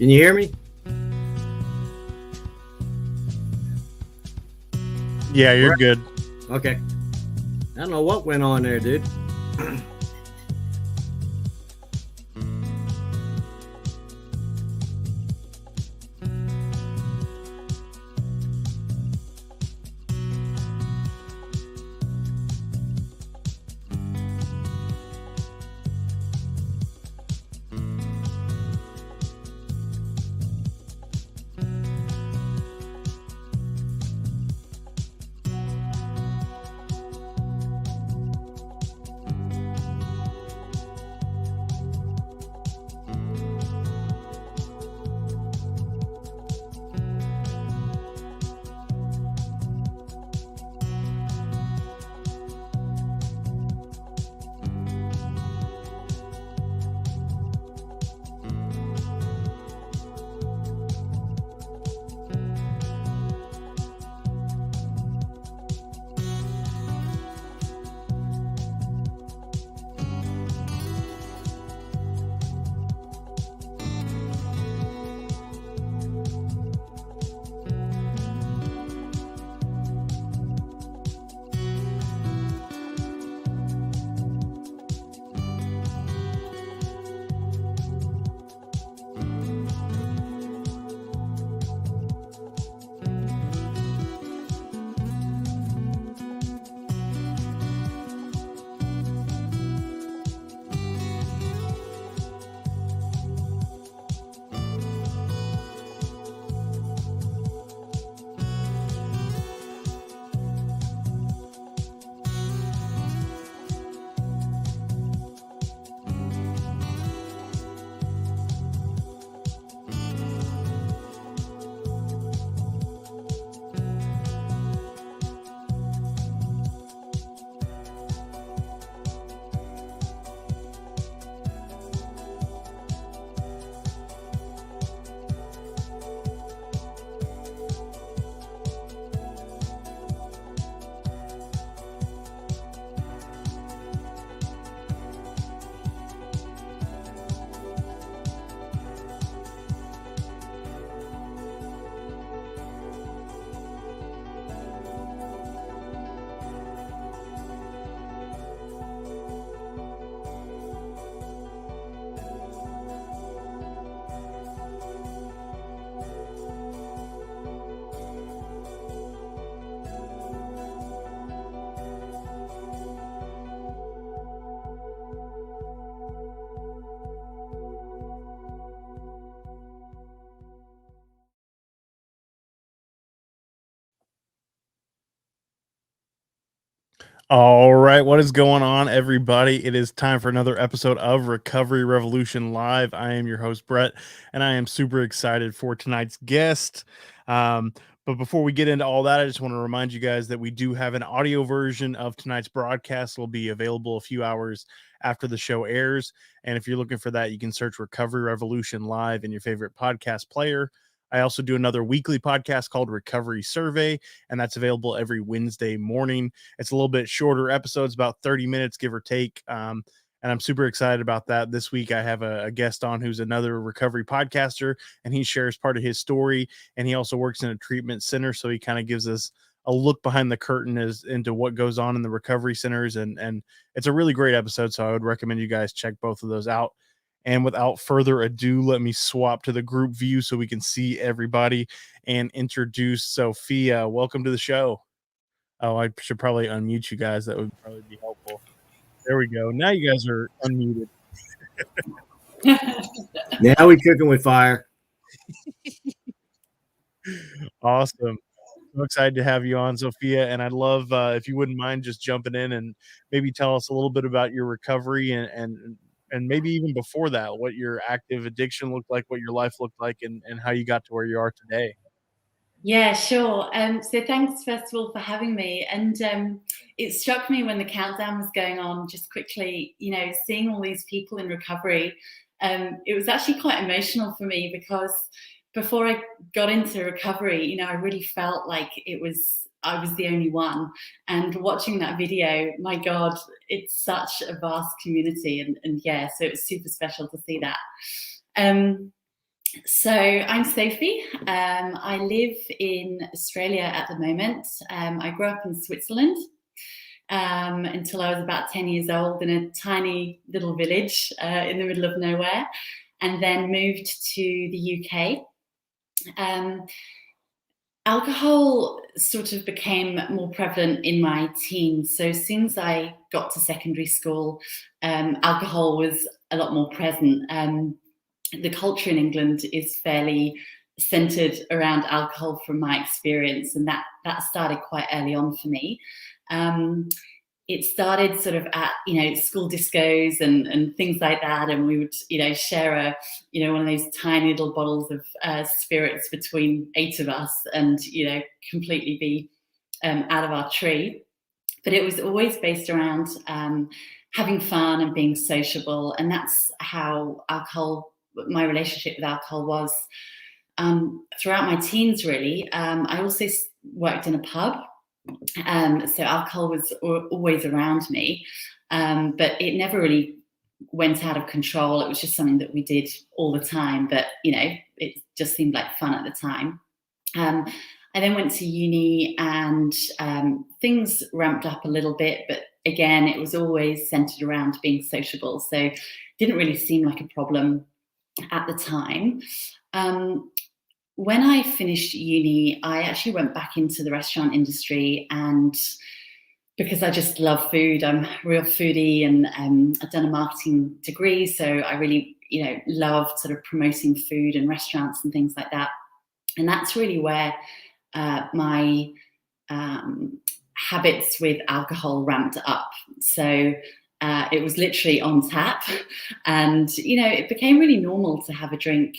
Can you hear me? Yeah, you're good. Okay. I don't know what went on there, dude. All right, what is going on, everybody? It is time for another episode of Recovery Revolution Live. I am your host, Brett, and I am super excited for tonight's guest. But before we get into all that, I just want to remind you guys that we do have an audio version of tonight's broadcast. It will be available a few hours after the show airs. And if you're looking for that, you can search Recovery Revolution Live in your favorite podcast player. I also do another weekly podcast called Recovery Survey, and that's available every Wednesday morning. It's a little bit shorter episodes, about 30 minutes, give or take. And I'm super excited about that. This week, I have a guest on who's another recovery podcaster, and he shares part of his story. And he also works in a treatment center. So he kind of gives us a look behind the curtain into what goes on in the recovery centers. And it's a really great episode. So I would recommend you guys check both of those out. And without further ado, let me swap to the group view so we can see everybody and introduce Sophia. Welcome to the show. Oh, I should probably unmute you guys. That would probably be helpful. There we go. Now you guys are unmuted. Now we cooking with fire. Awesome. So excited to have you on, Sophia. And I'd love if you wouldn't mind just jumping in and maybe tell us a little bit about your recovery and maybe even before that, what your active addiction looked like, what your life looked like, and how you got to where you are today. Yeah, sure. So thanks, first of all, for having me. And it struck me when the countdown was going on, just quickly, seeing all these people in recovery. It was actually quite emotional for me because before I got into recovery, I really felt like I was the only one. And watching that video, my God, it's such a vast community. And yeah, so it was super special to see that. So I'm Sophie. I live in Australia at the moment. I grew up in Switzerland until I was about 10 years old in a tiny little village in the middle of nowhere, and then moved to the UK. Alcohol sort of became more prevalent in my teens. So as soon as I got to secondary school, alcohol was a lot more present. The culture in England is fairly centered around alcohol from my experience, and that started quite early on for me. It started sort of at school discos and things like that, and we would share one of those tiny little bottles of spirits between 8 of us, and completely be out of our tree. But it was always based around having fun and being sociable, and that's how my relationship with alcohol was throughout my teens, really. I also worked in a pub, so alcohol was always around me, but it never really went out of control. It was just something that we did all the time, but it just seemed like fun at the time. I then went to uni, and things ramped up a little bit, but again, it was always centered around being sociable, so it didn't really seem like a problem at the time. When I finished uni, I actually went back into the restaurant industry, and because I just love food, I'm a real foodie, and I've done a marketing degree, so I really loved sort of promoting food and restaurants and things like that. And that's really where my habits with alcohol ramped up. So it was literally on tap, and it became really normal to have a drink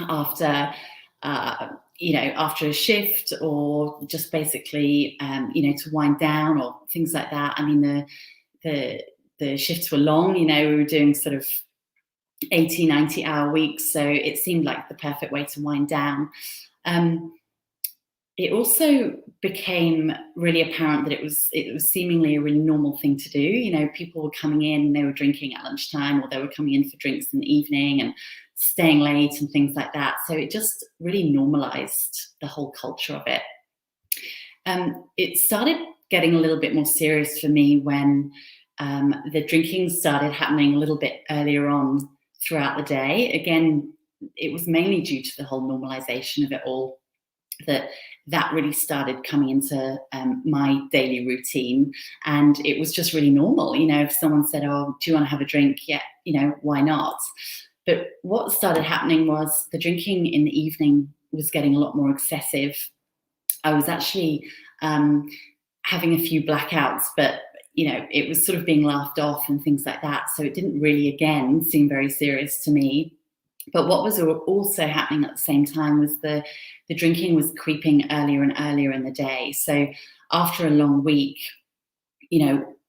after after a shift, or just basically to wind down or things like that. I mean, the shifts were long. We were doing sort of 80, 90-hour weeks, so it seemed like the perfect way to wind down. It also became really apparent that it was seemingly a really normal thing to do. People were coming in and they were drinking at lunchtime, or they were coming in for drinks in the evening and staying late and things like that. So it just really normalized the whole culture of it. It started getting a little bit more serious for me when the drinking started happening a little bit earlier on throughout the day. Again, it was mainly due to the whole normalization of it all that really started coming into my daily routine, and it was just really normal. If someone said, "Oh, do you want to have a drink?" Yeah, why not? But what started happening was the drinking in the evening was getting a lot more excessive. I was actually having a few blackouts, but it was sort of being laughed off and things like that. So it didn't really, again, seem very serious to me. But what was also happening at the same time was the drinking was creeping earlier and earlier in the day. So after a long week,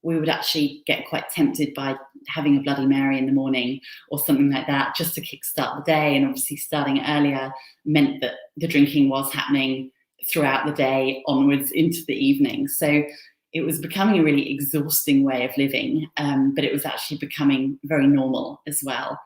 we would actually get quite tempted by having a Bloody Mary in the morning or something like that, just to kickstart the day. And obviously starting earlier meant that the drinking was happening throughout the day onwards into the evening. So it was becoming a really exhausting way of living, but it was actually becoming very normal as well.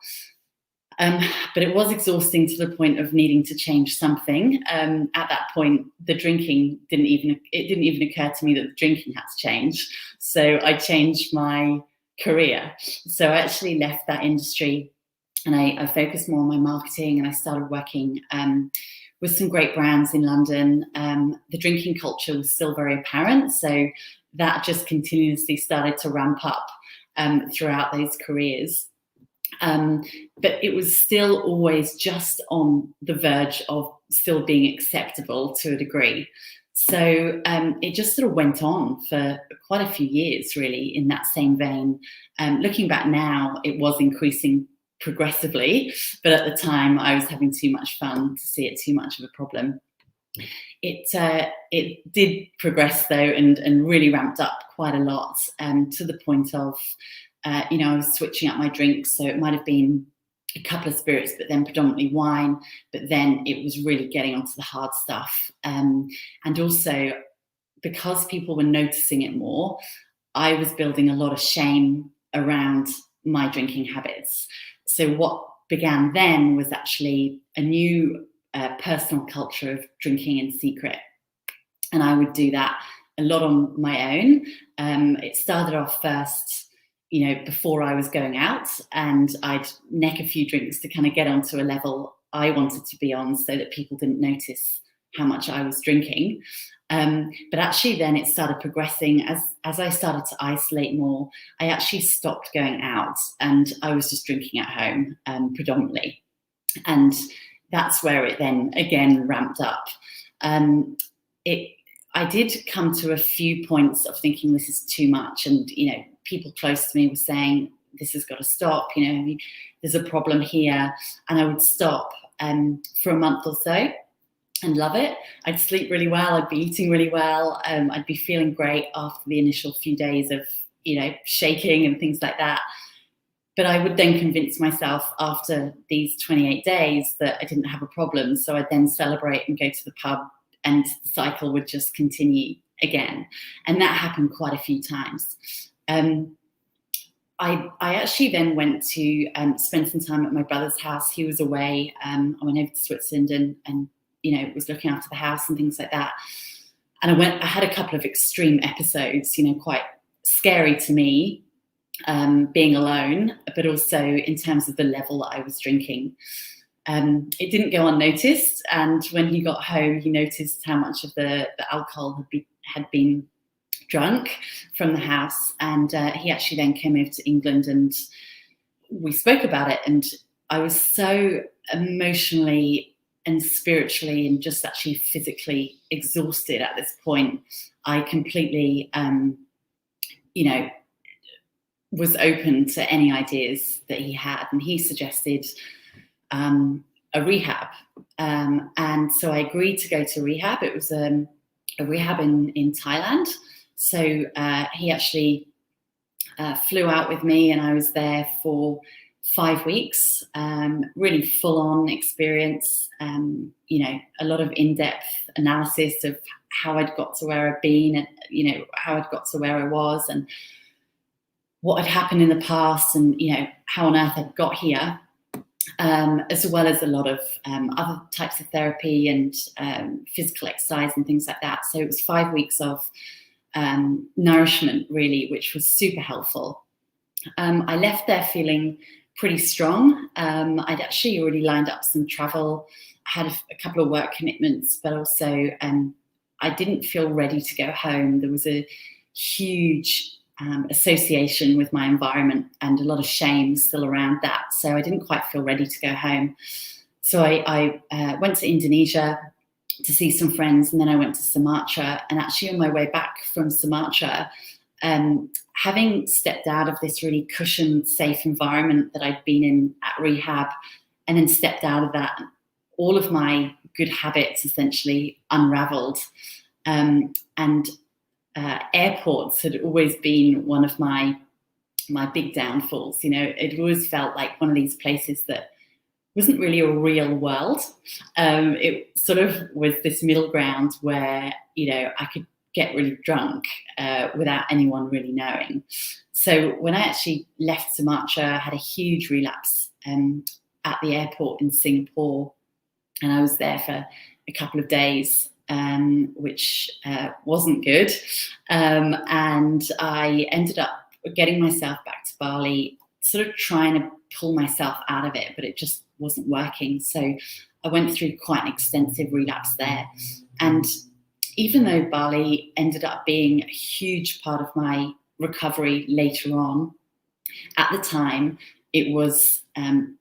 But it was exhausting to the point of needing to change something. At that point, the drinking didn't even occur to me that the drinking had to change. So I changed my career. So I actually left that industry and I focused more on my marketing, and I started working with some great brands in London. The drinking culture was still very apparent. So that just continuously started to ramp up throughout those careers. But it was still always just on the verge of still being acceptable to a degree. So it just sort of went on for quite a few years, really, in that same vein. Looking back now, it was increasing progressively, but at the time I was having too much fun to see it too much of a problem. It did progress, though, and really ramped up quite a lot, to the point of I was switching up my drinks, so it might have been a couple of spirits, but then predominantly wine. But then it was really getting onto the hard stuff. And also, because people were noticing it more, I was building a lot of shame around my drinking habits. So what began then was actually a new personal culture of drinking in secret. And I would do that a lot on my own. It started off first, before I was going out, and I'd neck a few drinks to kind of get onto a level I wanted to be on so that people didn't notice how much I was drinking. But actually then it started progressing. As I started to isolate more, I actually stopped going out and I was just drinking at home predominantly. And that's where it then again ramped up. I did come to a few points of thinking this is too much, and people close to me were saying this has got to stop, there's a problem here. And I would stop for a month or so and love it. I'd sleep really well, I'd be eating really well, I'd be feeling great after the initial few days of shaking and things like that. But I would then convince myself after these 28 days that I didn't have a problem, so I'd then celebrate and go to the pub, and the cycle would just continue again. And that happened quite a few times. I actually then went to spend some time at my brother's house. He was away. I went over to Switzerland and was looking after the house and things like that. And I had a couple of extreme episodes, quite scary to me, being alone, but also in terms of the level that I was drinking. It didn't go unnoticed, and when he got home, he noticed how much of the alcohol had been drunk from the house, and he actually then came over to England and we spoke about it, and I was so emotionally and spiritually and just actually physically exhausted at this point. I completely was open to any ideas that he had, and he suggested a rehab, and so I agreed to go to rehab. It was a rehab in Thailand. So he actually flew out with me, and I was there for 5 weeks. Really full-on experience. A lot of in-depth analysis of how I'd got to where I'd been, and how I'd got to where I was, and what had happened in the past, and how on earth I'd got here. As well as a lot of other types of therapy and physical exercise and things like that. So it was 5 weeks of nourishment, really, which was super helpful. I left there feeling pretty strong. I'd actually already lined up some travel. I had a couple of work commitments, but also I didn't feel ready to go home. There was a huge association with my environment and a lot of shame still around that. So I didn't quite feel ready to go home. So I went to Indonesia, to see some friends, and then I went to Sumatra. And actually on my way back from Sumatra, having stepped out of this really cushioned, safe environment that I'd been in at rehab, and then stepped out of that, all of my good habits essentially unraveled. Airports had always been one of my big downfalls. It always felt like one of these places that wasn't really a real world. It sort of was this middle ground where, I could get really drunk without anyone really knowing. So when I actually left Sumatra, I had a huge relapse at the airport in Singapore, and I was there for a couple of days, which wasn't good. And I ended up getting myself back to Bali, sort of trying to pull myself out of it, but it just wasn't working. So I went through quite an extensive relapse there. And even though Bali ended up being a huge part of my recovery later on, at the time, it was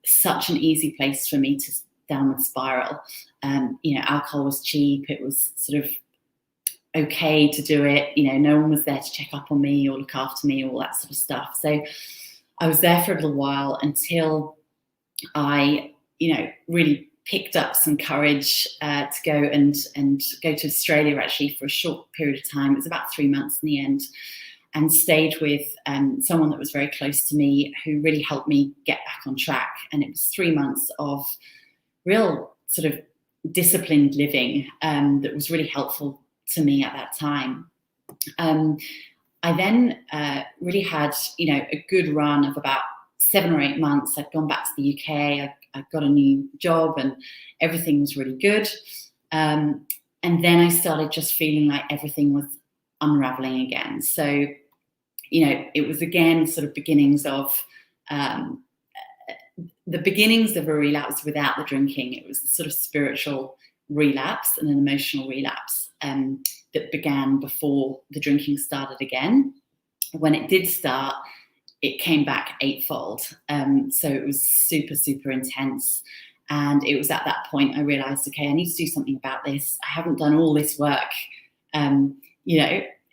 such an easy place for me to downward spiral. Alcohol was cheap. It was sort of okay to do it. No one was there to check up on me or look after me, all that sort of stuff. So I was there for a little while until I, really picked up some courage to go and go to Australia actually for a short period of time. It was about 3 months in the end, and stayed with someone that was very close to me who really helped me get back on track. And it was 3 months of real sort of disciplined living that was really helpful to me at that time. I then really had, a good run of about 7 or 8 months. I'd gone back to the UK. I got a new job and everything was really good. And then I started just feeling like everything was unraveling again. So, it was again sort of beginnings of a relapse without the drinking. It was a sort of spiritual relapse and an emotional relapse that began before the drinking started again. When it did start, it came back eightfold. So it was super, super intense. And it was at that point I realized, okay, I need to do something about this. I haven't done all this work,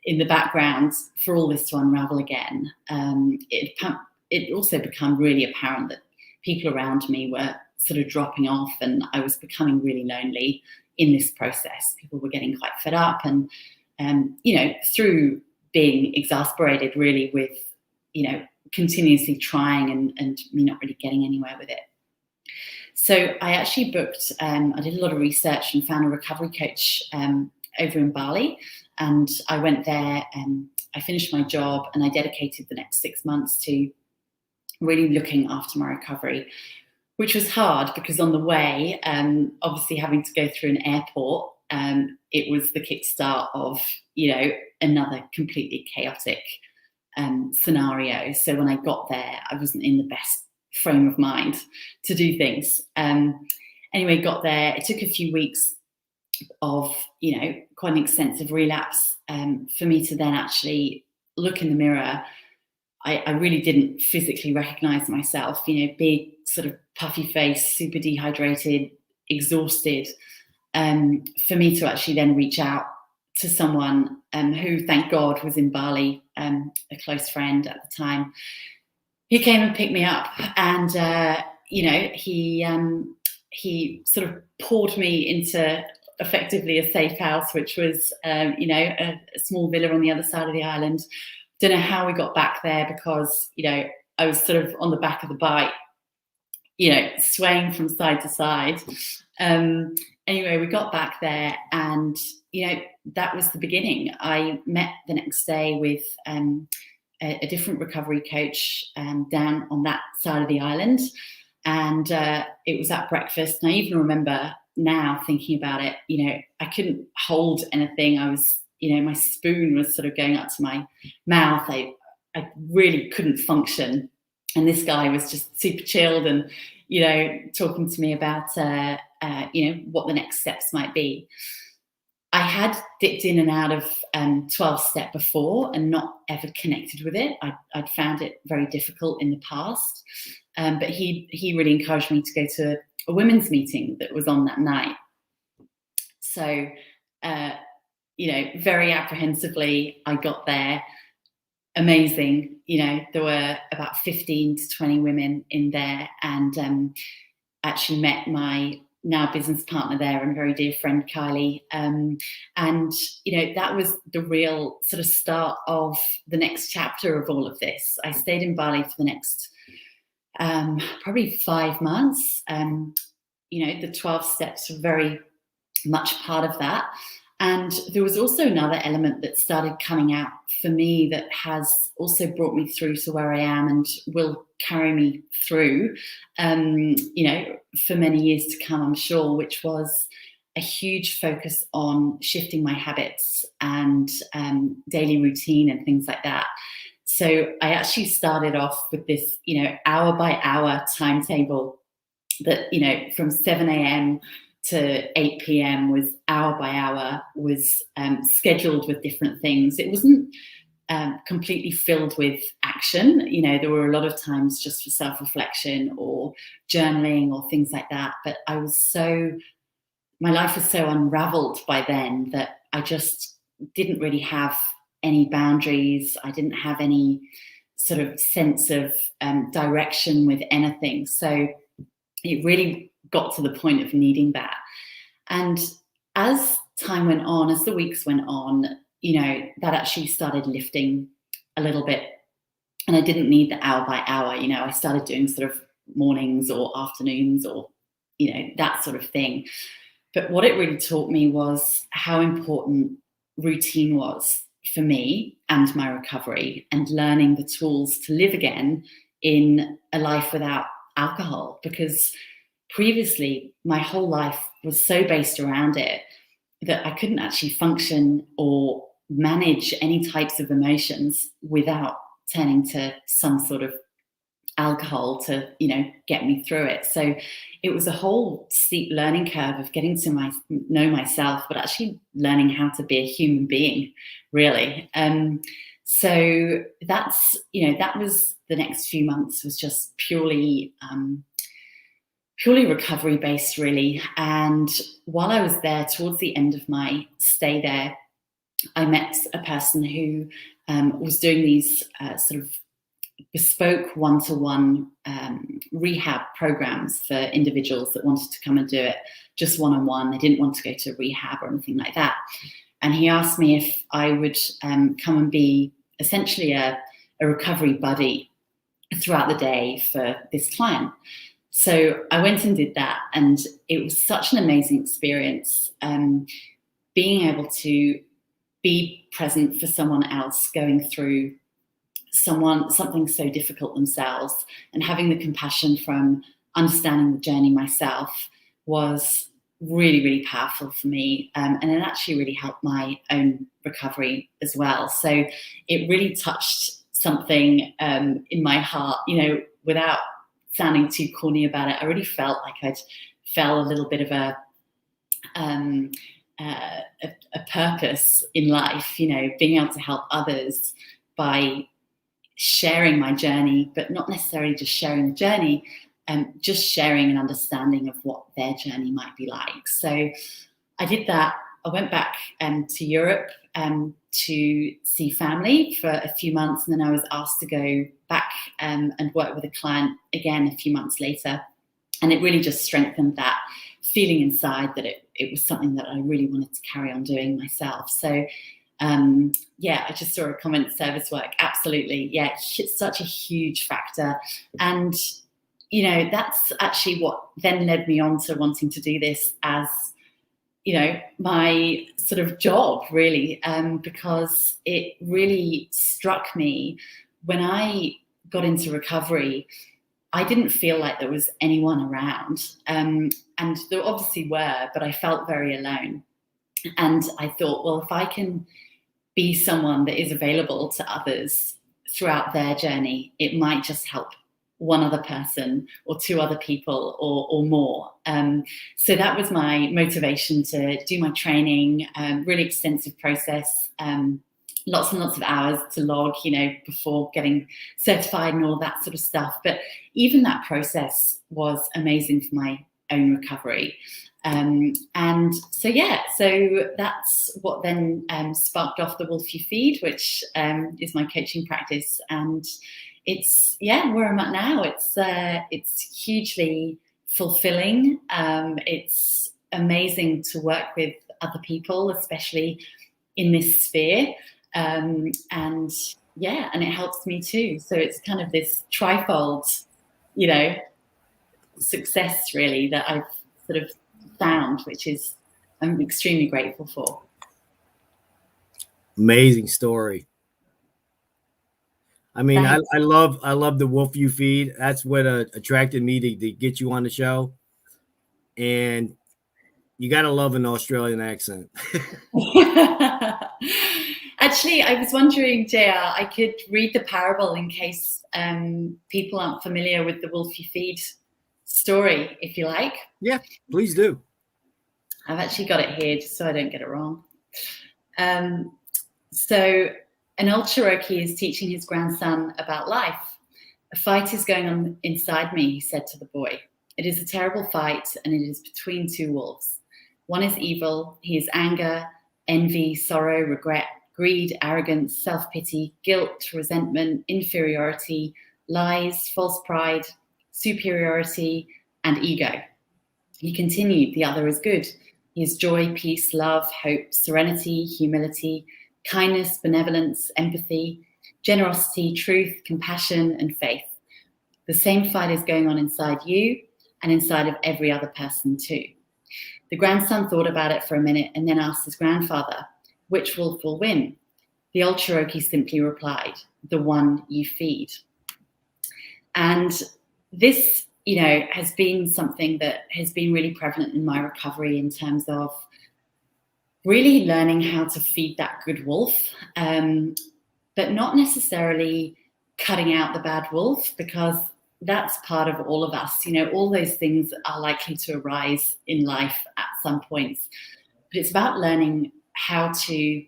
in the background for all this to unravel again. It also became really apparent that people around me were sort of dropping off, and I was becoming really lonely in this process. People were getting quite fed up, and through being exasperated really with, continuously trying and me not really getting anywhere with it. So I actually booked, I did a lot of research and found a recovery coach over in Bali, and I went there and I finished my job, and I dedicated the next 6 months to really looking after my recovery, which was hard because on the way, obviously having to go through an airport, it was the kickstart of, another completely chaotic scenario. So when I got there, I wasn't in the best frame of mind to do things. Anyway, got there. It took a few weeks of, quite an extensive relapse for me to then actually look in the mirror. I really didn't physically recognize myself, big sort of puffy face, super dehydrated, exhausted. For me to actually then reach out to someone who, thank God, was in Bali, a close friend at the time. He came and picked me up, and he sort of poured me into effectively a safe house, which was a small villa on the other side of the island. Don't know how we got back there because I was sort of on the back of the bike, swaying from side to side. Anyway, we got back there, and that was the beginning. I met the next day with a different recovery coach down on that side of the island, and it was at breakfast. And I even remember now thinking about it, I couldn't hold anything. I was, my spoon was sort of going up to my mouth. I really couldn't function. And this guy was just super chilled and, talking to me about, what the next steps might be. I had dipped in and out of 12-step before and not ever connected with it. I'd found it very difficult in the past. But he really encouraged me to go to a women's meeting that was on that night. So, very apprehensively, I got there. Amazing. There were about 15 to 20 women in there, and actually met my now business partner there and very dear friend Kylie. And that was the real sort of start of the next chapter of all of this. I stayed in Bali for the next probably 5 months. The 12 steps were very much part of that. And there was also another element that started coming out for me that has also brought me through to where I am and will carry me through, for many years to come, I'm sure, which was a huge focus on shifting my habits and daily routine and things like that. So I actually started off with this, hour by hour timetable that, from 7 a.m. to 8 p.m. was hour by hour, was scheduled with different things. It wasn't completely filled with action. There were a lot of times just for self-reflection or journaling or things like that. But my life was so unraveled by then that I just didn't really have any boundaries. I didn't have any sort of sense of direction with anything. So it really got to the point of needing that. And as time went on, as the weeks went on, that actually started lifting a little bit. And I didn't need the hour by hour. I started doing sort of mornings or afternoons or, that sort of thing. But what it really taught me was how important routine was for me and my recovery, and learning the tools to live again in a life without alcohol, because previously my whole life was so based around it that I couldn't actually function or manage any types of emotions without turning to some sort of alcohol to, get me through it. So it was a whole steep learning curve of getting to know myself, but actually learning how to be a human being, really. So that's, that was the next few months was just purely recovery based, really. And while I was there, towards the end of my stay there, I met a person who was doing these sort of bespoke one-to-one rehab programs for individuals that wanted to come and do it just one-on-one. They didn't want to go to rehab or anything like that. And he asked me if I would come and be essentially a recovery buddy throughout the day for this client. So I went and did that, and it was such an amazing experience, being able to be present for someone else going through something so difficult themselves, and having the compassion from understanding the journey myself was really, really powerful for me, and it actually really helped my own recovery as well. So it really touched something in my heart, without sounding too corny about it. I really felt like I'd felt a little bit of a purpose in life, being able to help others by sharing my journey, but not necessarily just sharing the journey, just sharing an understanding of what their journey might be like. So I did that. I went back to Europe to see family for a few months, and then I was asked to go back and work with a client again a few months later. And it really just strengthened that feeling inside that it was something that I really wanted to carry on doing myself. So I just saw a comment, service work. Absolutely. Yeah, it's such a huge factor. And, that's actually what then led me on to wanting to do this as, my sort of job, really, because it really struck me when I got into recovery. I didn't feel like there was anyone around. And there obviously were, but I felt very alone. And I thought, well, if I can be someone that is available to others throughout their journey, it might just help one other person or two other people or more. So that was my motivation to do my training, really extensive process, lots and lots of hours to log, before getting certified and all that sort of stuff. But even that process was amazing for my own recovery. And so that's what then sparked off the Wolfy feed, which is my coaching practice. And it's where I'm at now. It's hugely fulfilling. It's amazing to work with other people, especially in this sphere. And it helps me too. So it's kind of this trifold, success really that I've sort of found, which is I'm extremely grateful for. Amazing story. I mean, I love the Wolfy feed. That's what attracted me to get you on the show. And you got to love an Australian accent. Actually, I was wondering, JR, I could read the parable in case people aren't familiar with the Wolfy feed story, if you like. Yeah, please do. I've actually got it here just so I don't get it wrong. So an old Cherokee is teaching his grandson about life. A fight is going on inside me, he said to the boy. It is a terrible fight, and it is between two wolves. One is evil. He is anger, envy, sorrow, regret, greed, arrogance, self-pity, guilt, resentment, inferiority, lies, false pride, superiority, and ego. He continued, the other is good. He is joy, peace, love, hope, serenity, humility, kindness, benevolence, empathy, generosity, truth, compassion, and faith. The same fight is going on inside you and inside of every other person too. The grandson thought about it for a minute and then asked his grandfather, which wolf will win? The old Cherokee simply replied, the one you feed. And this, has been something that has been really prevalent in my recovery in terms of really learning how to feed that good wolf, but not necessarily cutting out the bad wolf, because that's part of all of us. All those things are likely to arise in life at some points. But it's about learning how to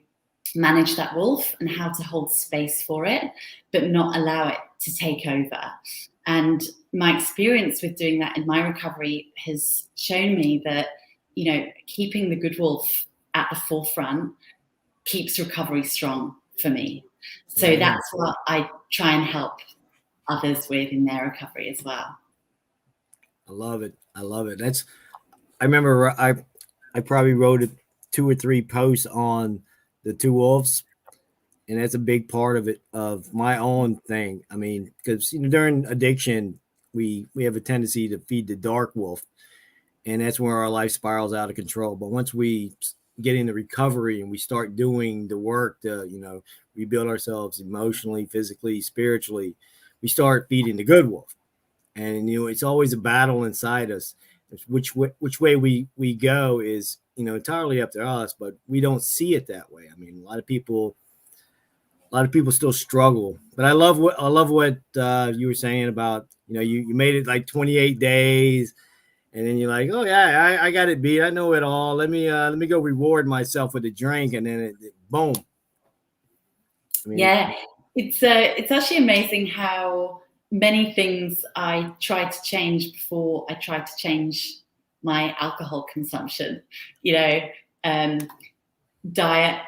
manage that wolf and how to hold space for it, but not allow it to take over. And my experience with doing that in my recovery has shown me that, keeping the good wolf at the forefront keeps recovery strong for me. So that's what I try and help others with in their recovery as well. I love it. I remember I probably wrote 2 or 3 posts on the two wolves, and that's a big part of it, of my own thing. I mean, because during addiction, we have a tendency to feed the dark wolf, and that's where our life spirals out of control. But once we get into recovery and we start doing the work to rebuild ourselves emotionally, physically, spiritually, we start feeding the good wolf. And it's always a battle inside us. Which way we go is entirely up to us, but we don't see it that way. I mean, a lot of people still struggle. But I love what you were saying about you made it like 28 days, and then you're like, oh yeah, I got it beat. I know it all. Let me go reward myself with a drink, and then it boom. I mean, it's actually amazing how many things I tried to change before I tried to change my alcohol consumption. Diet,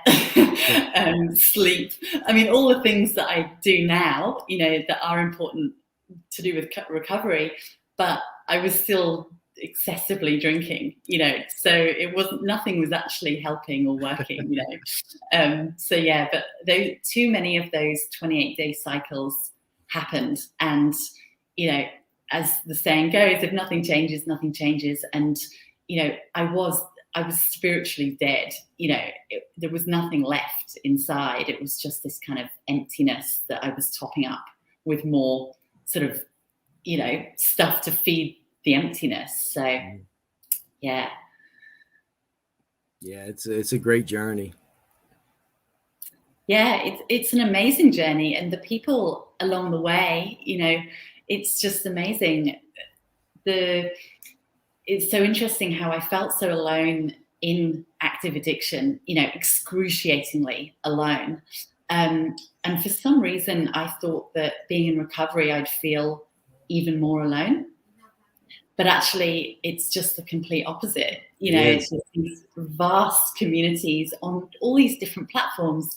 sleep. I mean, all the things that I do now, that are important to do with recovery, but I was still excessively drinking, so nothing was actually helping or working, but too many of those 28-day cycles happened. And, as the saying goes, if nothing changes, nothing changes. And, I was spiritually dead. There was nothing left inside. It was just this kind of emptiness that I was topping up with more sort of, stuff to feed the emptiness. So, yeah, it's a great journey. Yeah, it's an amazing journey, and the people along the way, it's just amazing. It's so interesting how I felt so alone in active addiction, excruciatingly alone. And for some reason, I thought that being in recovery, I'd feel even more alone. but actually it's just the complete opposite. Yes. It's just these vast communities on all these different platforms,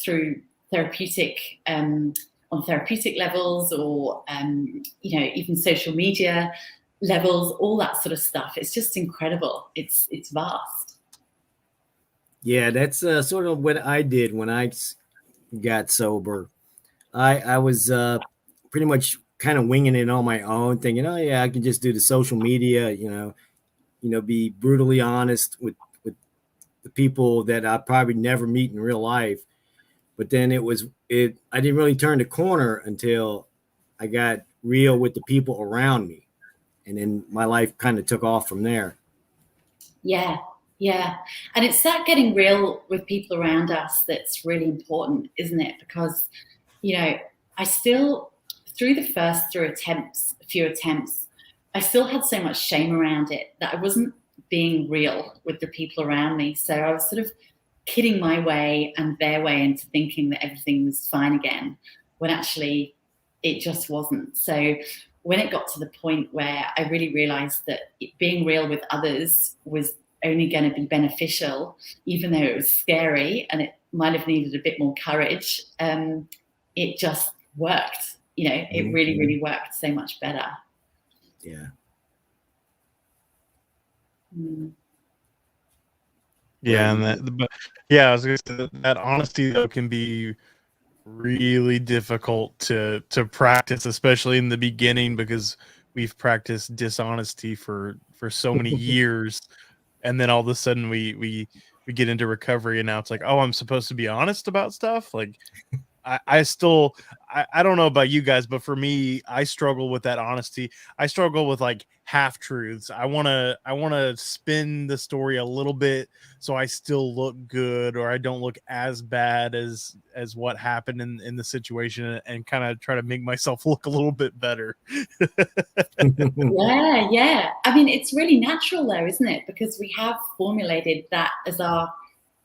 through therapeutic, on therapeutic levels, or even social media levels, all that sort of stuff. It's just incredible. It's vast. Yeah, that's sort of what I did when I got sober. I was pretty much kind of winging it on my own, thinking, oh yeah, I can just do the social media, be brutally honest with the people that I probably never meet in real life. But then I didn't really turn the corner until I got real with the people around me, and then my life kind of took off from there. Yeah, and it's that getting real with people around us that's really important, isn't it? Because I still, through the first few attempts, I still had so much shame around it that I wasn't being real with the people around me. So I was sort of kidding my way and their way into thinking that everything was fine again, when actually it just wasn't. So when it got to the point where I really realized that being real with others was only going to be beneficial, even though it was scary and it might have needed a bit more courage, it just worked. It really, really worked so much better. Yeah. Yeah, and I was gonna say that honesty though can be really difficult to practice, especially in the beginning, because we've practiced dishonesty for so many years, and then all of a sudden we get into recovery, and now it's like, oh, I'm supposed to be honest about stuff. Like, I still, I don't know about you guys, but for me, I struggle with that honesty. I struggle with like half truths. I want to spin the story a little bit so I still look good, or I don't look as bad as what happened in the situation, and kind of try to make myself look a little bit better. Yeah. I mean, it's really natural though, isn't it? Because we have formulated that as our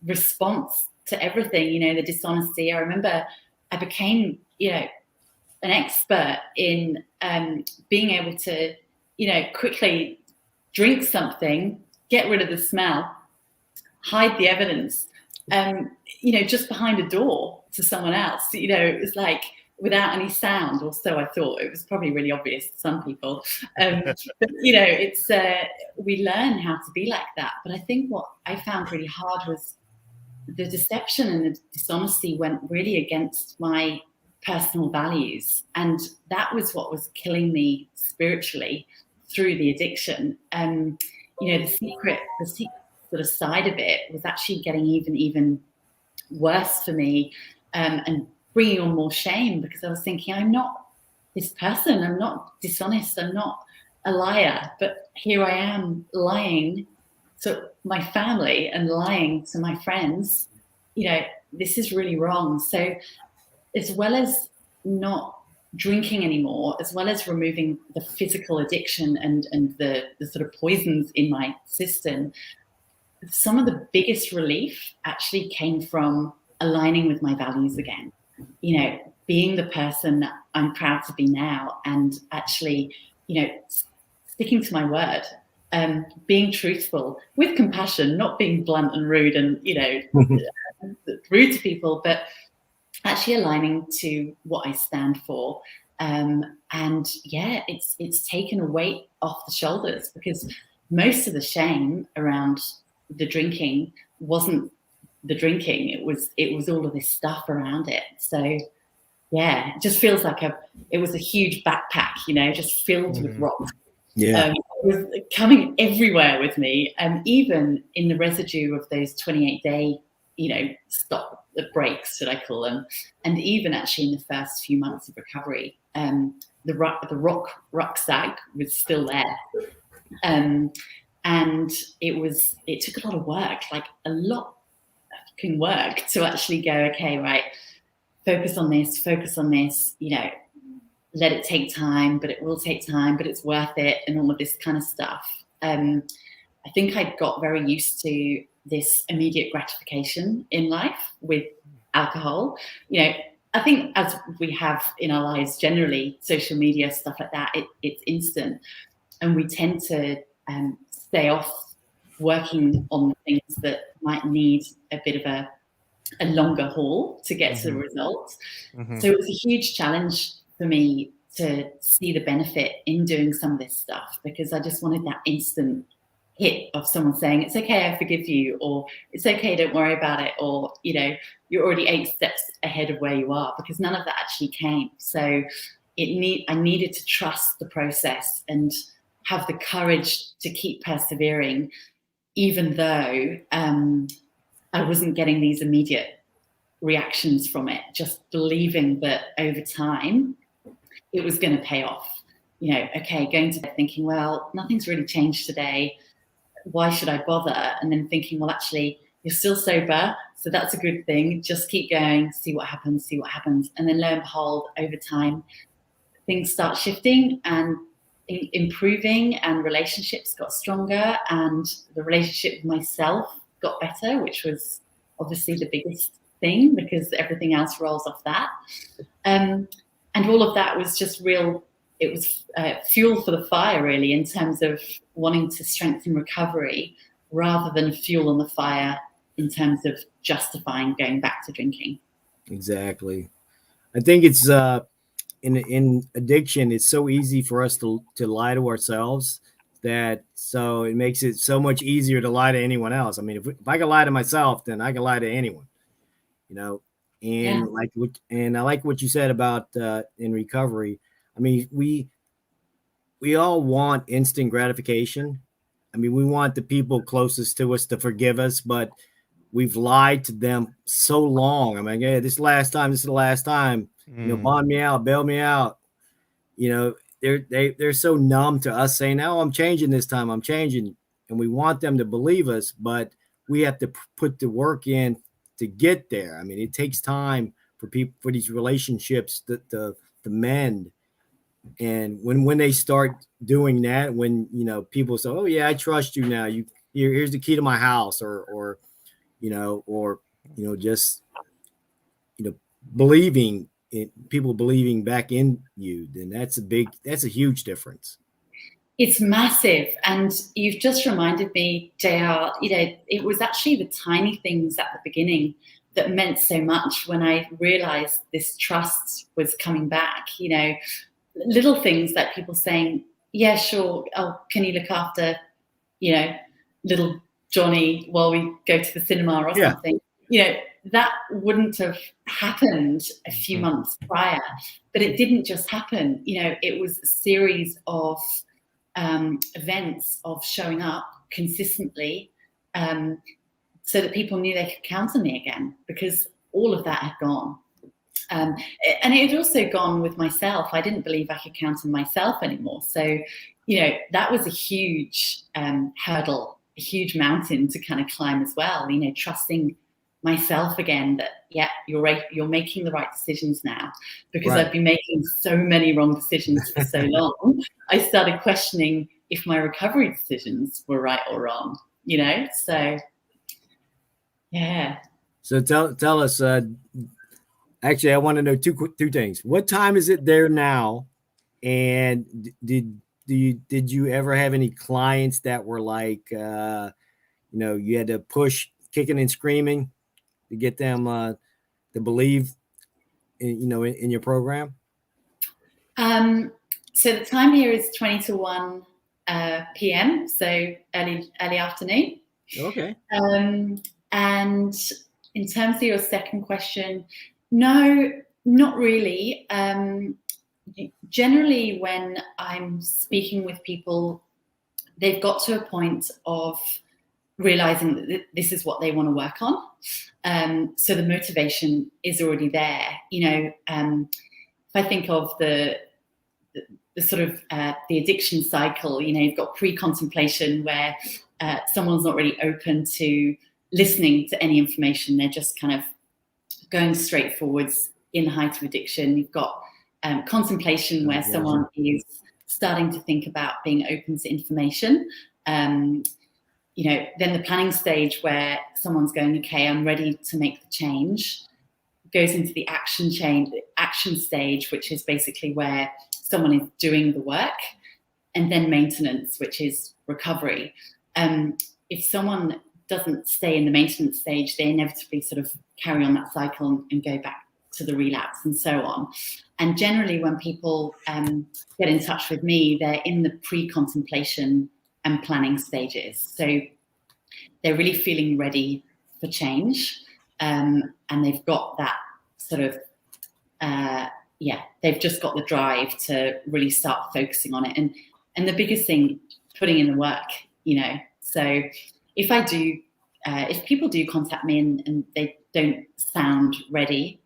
response to everything, the dishonesty. I remember I became, an expert in being able to, quickly drink something, get rid of the smell, hide the evidence, just behind a door to someone else. It was like without any sound, or so I thought. It was probably really obvious to some people. But, it's we learn how to be like that. But I think what I found really hard was the deception and the dishonesty went really against my personal values. And that was what was killing me spiritually through the addiction. The secret sort of side of it was actually getting even worse for me, and bringing on more shame, because I was thinking, I'm not this person. I'm not dishonest. I'm not a liar. But here I am lying to my family and lying to my friends. This is really wrong. So as well as not drinking anymore, as well as removing the physical addiction and the sort of poisons in my system, some of the biggest relief actually came from aligning with my values again. Being the person that I'm proud to be now, and actually, sticking to my word, being truthful with compassion, not being blunt and rude and, rude to people, but actually aligning to what I stand for. It's taken a weight off the shoulders, because most of the shame around the drinking wasn't the drinking. It was all of this stuff around it. So yeah, it just feels like it was a huge backpack, just filled with rocks. Yeah. It was coming everywhere with me, even in the residue of those 28-day, stop the breaks, should I call them, and even actually in the first few months of recovery, the rock rucksack was still there, and it took a lot of work, like a lot of fucking work, to actually go, okay, right, focus on this, let it take time, but it will take time, but it's worth it, and all of this kind of stuff. I think I got very used to this immediate gratification in life with alcohol. I think as we have in our lives generally, social media, stuff like that, it's instant. and we tend to stay off working on the things that might need a bit of a longer haul to get to the result. So it was a huge challenge for me to see the benefit in doing some of this stuff, because I just wanted that instant hit of someone saying, it's okay, I forgive you, or it's okay, don't worry about it, or, you know, you're already 8 steps ahead of where you are, because none of that actually came. So I needed to trust the process and have the courage to keep persevering, even though I wasn't getting these immediate reactions from it, just believing that over time it was going to pay off. You know, okay, going to bed thinking, well, nothing's really changed today, why should I bother? And then thinking, well, actually, you're still sober, so that's a good thing. Just keep going, see what happens, see what happens. And then lo and behold, over time, things start shifting and improving, and relationships got stronger, and the relationship with myself got better, which was obviously the biggest thing, because everything else rolls off that. And all of that was just real. It was fuel for the fire, really, in terms of wanting to strengthen recovery, rather than fuel on the fire in terms of justifying going back to drinking. Exactly. I think it's in addiction, it's so easy for us to lie to ourselves, that so it makes it so much easier to lie to anyone else. I mean, if I can lie to myself, then I can lie to anyone, you know. And I like what you said about in recovery. I mean, we all want instant gratification. I mean, we want the people closest to us to forgive us, but we've lied to them so long. I mean, yeah, this is the last time, you know, bond me out, bail me out. You know, they're so numb to us saying, "Oh, I'm changing this time, I'm changing," and we want them to believe us, but we have to put the work in to get there. I mean, it takes time for people, for these relationships to mend. And when they start doing that, when, you know, people say, "Oh yeah, I trust you now. Here's the key to my house," or just, you know, believing in people, believing back in you, then that's a huge difference. It's massive. And you've just reminded me, JR, you know, it was actually the tiny things at the beginning that meant so much when I realized this trust was coming back. You know, little things like people saying, yeah, sure, oh, can you look after, you know, little Johnny while we go to the cinema or something? You know, that wouldn't have happened a few months prior, but it didn't just happen. You know, it was a series of events of showing up consistently, so that people knew they could count on me again, because all of that had gone. And it had also gone with myself. I didn't believe I could count on myself anymore. So, you know, that was a huge hurdle, a huge mountain to kind of climb as well. You know, trusting myself again that, yeah, you're making the right decisions now, because I've been making so many wrong decisions for so long. I started questioning if my recovery decisions were right or wrong, you know? So, yeah. So tell us, actually, I want to know two things. What time is it there now? And did you ever have any clients that were like, you know, you had to push kicking and screaming to get them to believe in, you know, in your program? So the time here is 20 to 1 p.m. So early afternoon. Okay. And in terms of your second question, no, not really. Generally, when I'm speaking with people, they've got to a point of realizing that this is what they want to work on. So the motivation is already there. You know, if I think of the sort of the addiction cycle, you know, you've got pre-contemplation, where someone's not really open to listening to any information. They're just kind of going straight forwards in the height of addiction. You've got contemplation, where someone is starting to think about being open to information. You know, then the planning stage, where someone's going, okay, I'm ready to make the change, goes into the action stage, which is basically where someone is doing the work. and then maintenance, which is recovery. If someone doesn't stay in the maintenance stage, they inevitably sort of carry on that cycle and go back to the relapse and so on. And generally when people get in touch with me, they're in the pre-contemplation and planning stages. So they're really feeling ready for change, and they've got that sort of, they've just got the drive to really start focusing on it. And the biggest thing, putting in the work, So if people do contact me and they don't sound ready,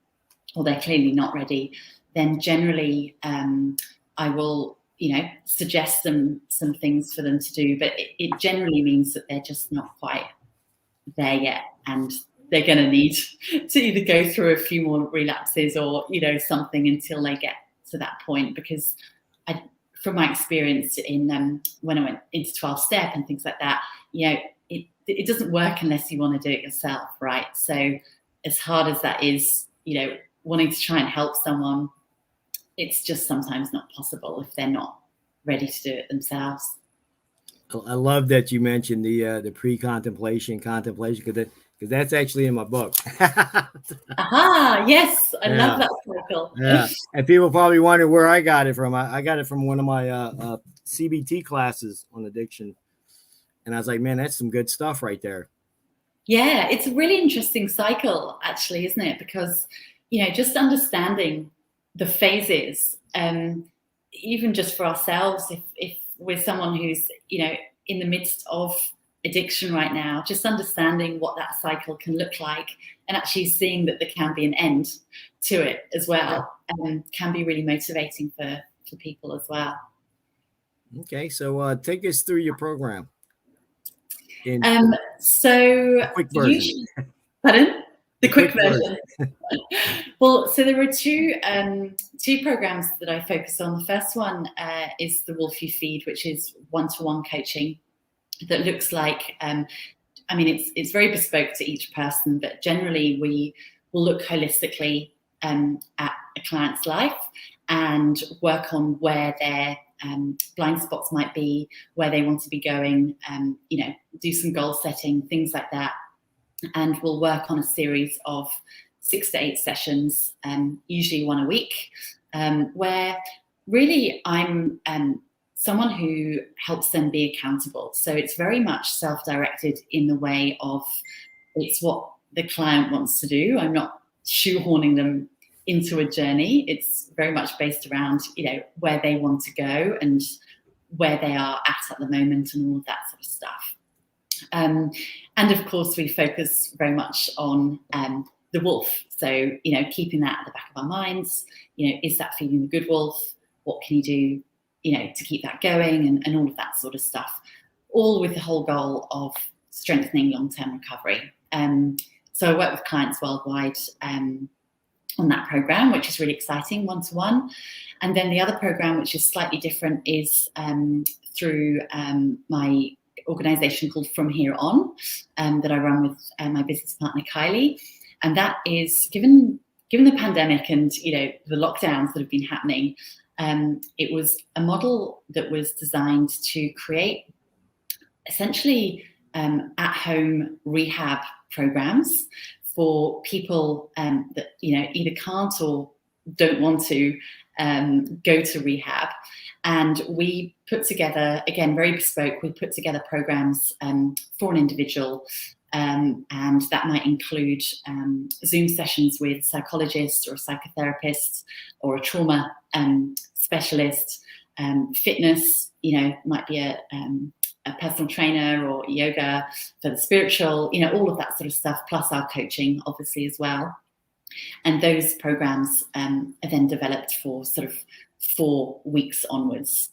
or they're clearly not ready, then generally I will, suggest some things for them to do. But it generally means that they're just not quite there yet, and they're going to need to either go through a few more relapses or, something until they get to that point. Because from my experience in when I went into 12-step and things like that, it doesn't work unless you want to do it yourself, right? So as hard as that is, wanting to try and help someone, it's just sometimes not possible if they're not ready to do it themselves. I love that you mentioned the pre-contemplation, contemplation, because that's actually in my book. Aha, yes, I love that cycle. Yeah, and people probably wonder where I got it from. I got it from one of my CBT classes on addiction, and I was like, man, that's some good stuff right there. Yeah, it's a really interesting cycle, actually, isn't it? Because just understanding the phases, even just for ourselves, if we're someone who's in the midst of addiction right now, just understanding what that cycle can look like, and actually seeing that there can be an end to it as well, can be really motivating for people as well. Okay, so take us through your program. So quick version. Pardon? The quick version. Well, so there are two programs that I focus on. The first one is the Wolfy feed, which is one-to-one coaching that looks like, it's very bespoke to each person, but generally we will look holistically at a client's life and work on where their blind spots might be, where they want to be going, do some goal setting, things like that. And we'll work on a series of 6 to 8 sessions, usually one a week, where really I'm someone who helps them be accountable. So it's very much self-directed in the way of it's what the client wants to do. I'm not shoehorning them into a journey. It's very much based around, where they want to go and where they are at the moment and all of that sort of stuff. And of course, we focus very much on the wolf. So, keeping that at the back of our minds, is that feeding the good wolf? What can you do, to keep that going and all of that sort of stuff, all with the whole goal of strengthening long-term recovery. So I work with clients worldwide on that program, which is really exciting, one-to-one. And then the other program, which is slightly different, is through my organization called From Here On, that I run with my business partner Kylie. And that is given the pandemic and the lockdowns that have been happening, it was a model that was designed to create essentially at-home rehab programs for people that either can't or don't want to go to rehab. And we put together, again, very bespoke, we put together programs for an individual, and that might include Zoom sessions with psychologists or psychotherapists or a trauma specialist, fitness, might be a personal trainer or yoga for the spiritual, all of that sort of stuff, plus our coaching, obviously, as well. And those programs are then developed for sort of 4 weeks onwards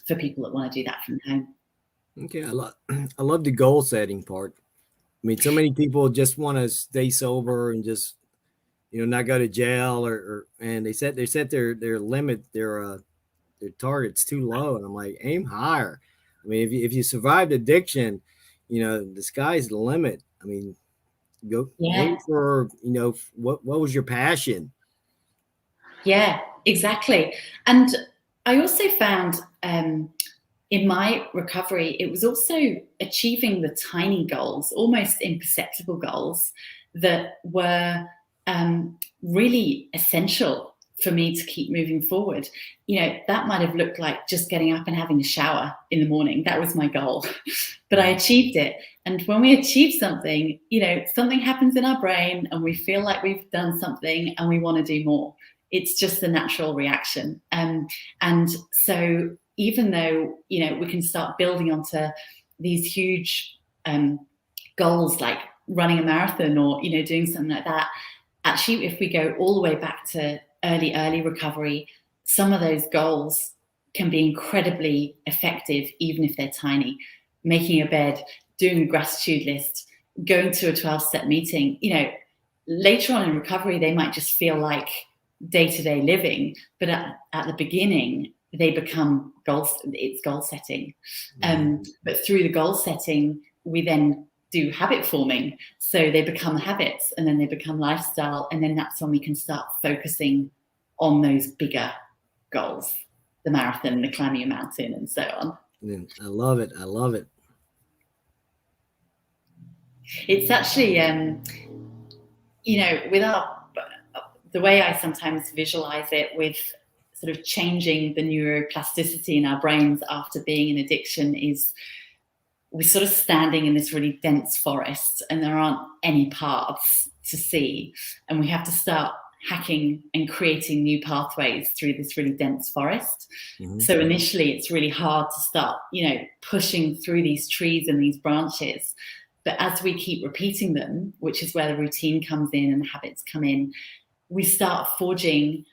for people that want to do that from home. Okay, I love the goal setting part. I mean, so many people just want to stay sober and just, not go to jail and they set their limit, their targets too low. And I'm like, aim higher. I mean, if you survived addiction, the sky's the limit. I mean, go aim for, what was your passion? Yeah, exactly. And I also found in my recovery, it was also achieving the tiny goals, almost imperceptible goals that were really essential for me to keep moving forward. You know, that might have looked like just getting up and having a shower in the morning. That was my goal, but I achieved it. And when we achieve something, you know, something happens in our brain and we feel like we've done something and we want to do more. It's just the natural reaction. And so even though, you know, we can start building onto these huge goals like running a marathon or, you know, doing something like that, actually, if we go all the way back to early recovery, some of those goals can be incredibly effective, even if they're tiny. Making a bed, doing a gratitude list, going to a 12-step meeting, you know, later on in recovery, they might just feel like day-to-day living, but at the beginning, they become goals. It's goal setting. But through the goal setting, we then do habit forming. So they become habits and then they become lifestyle. And then that's when we can start focusing on those bigger goals, the marathon, the climbing a mountain, and so on. I love it. I love it. It's actually, you know, with the way I sometimes visualize it with sort of changing the neuroplasticity in our brains after being in addiction is we're sort of standing in this really dense forest and there aren't any paths to see. And we have to start hacking and creating new pathways through this really dense forest. Mm-hmm. So initially it's really hard to start, you know, pushing through these trees and these branches. But as we keep repeating them, which is where the routine comes in and the habits come in, we start forging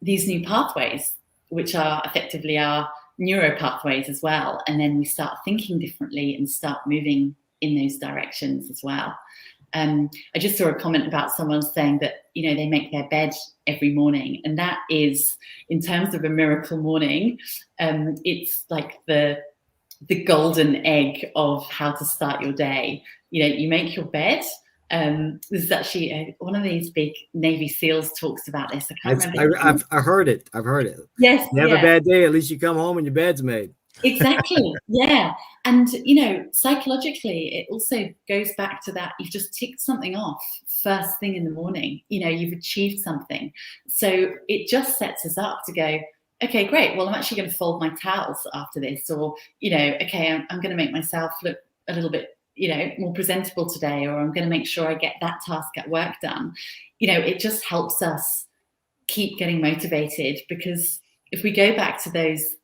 these new pathways, which are effectively our neuro pathways as well. And then we start thinking differently and start moving in those directions as well. I just saw a comment about someone saying that, you know, they make their bed every morning. And that is, in terms of a miracle morning, it's like the golden egg of how to start your day. You know, you make your bed. This is actually one of these big Navy SEALs talks about this. I can't remember. I've heard it. I've heard it. Yes. You have a bad day, at least you come home and your bed's made. Exactly. Yeah. And, you know, psychologically, it also goes back to that. You've just ticked something off first thing in the morning. You know, you've achieved something. So it just sets us up to go, okay, great. Well, I'm actually going to fold my towels after this. Or, you know, okay, I'm going to make myself look a little bit, you know, more presentable today, or I'm going to make sure I get that task at work done. You know, it just helps us keep getting motivated, because if we go back to those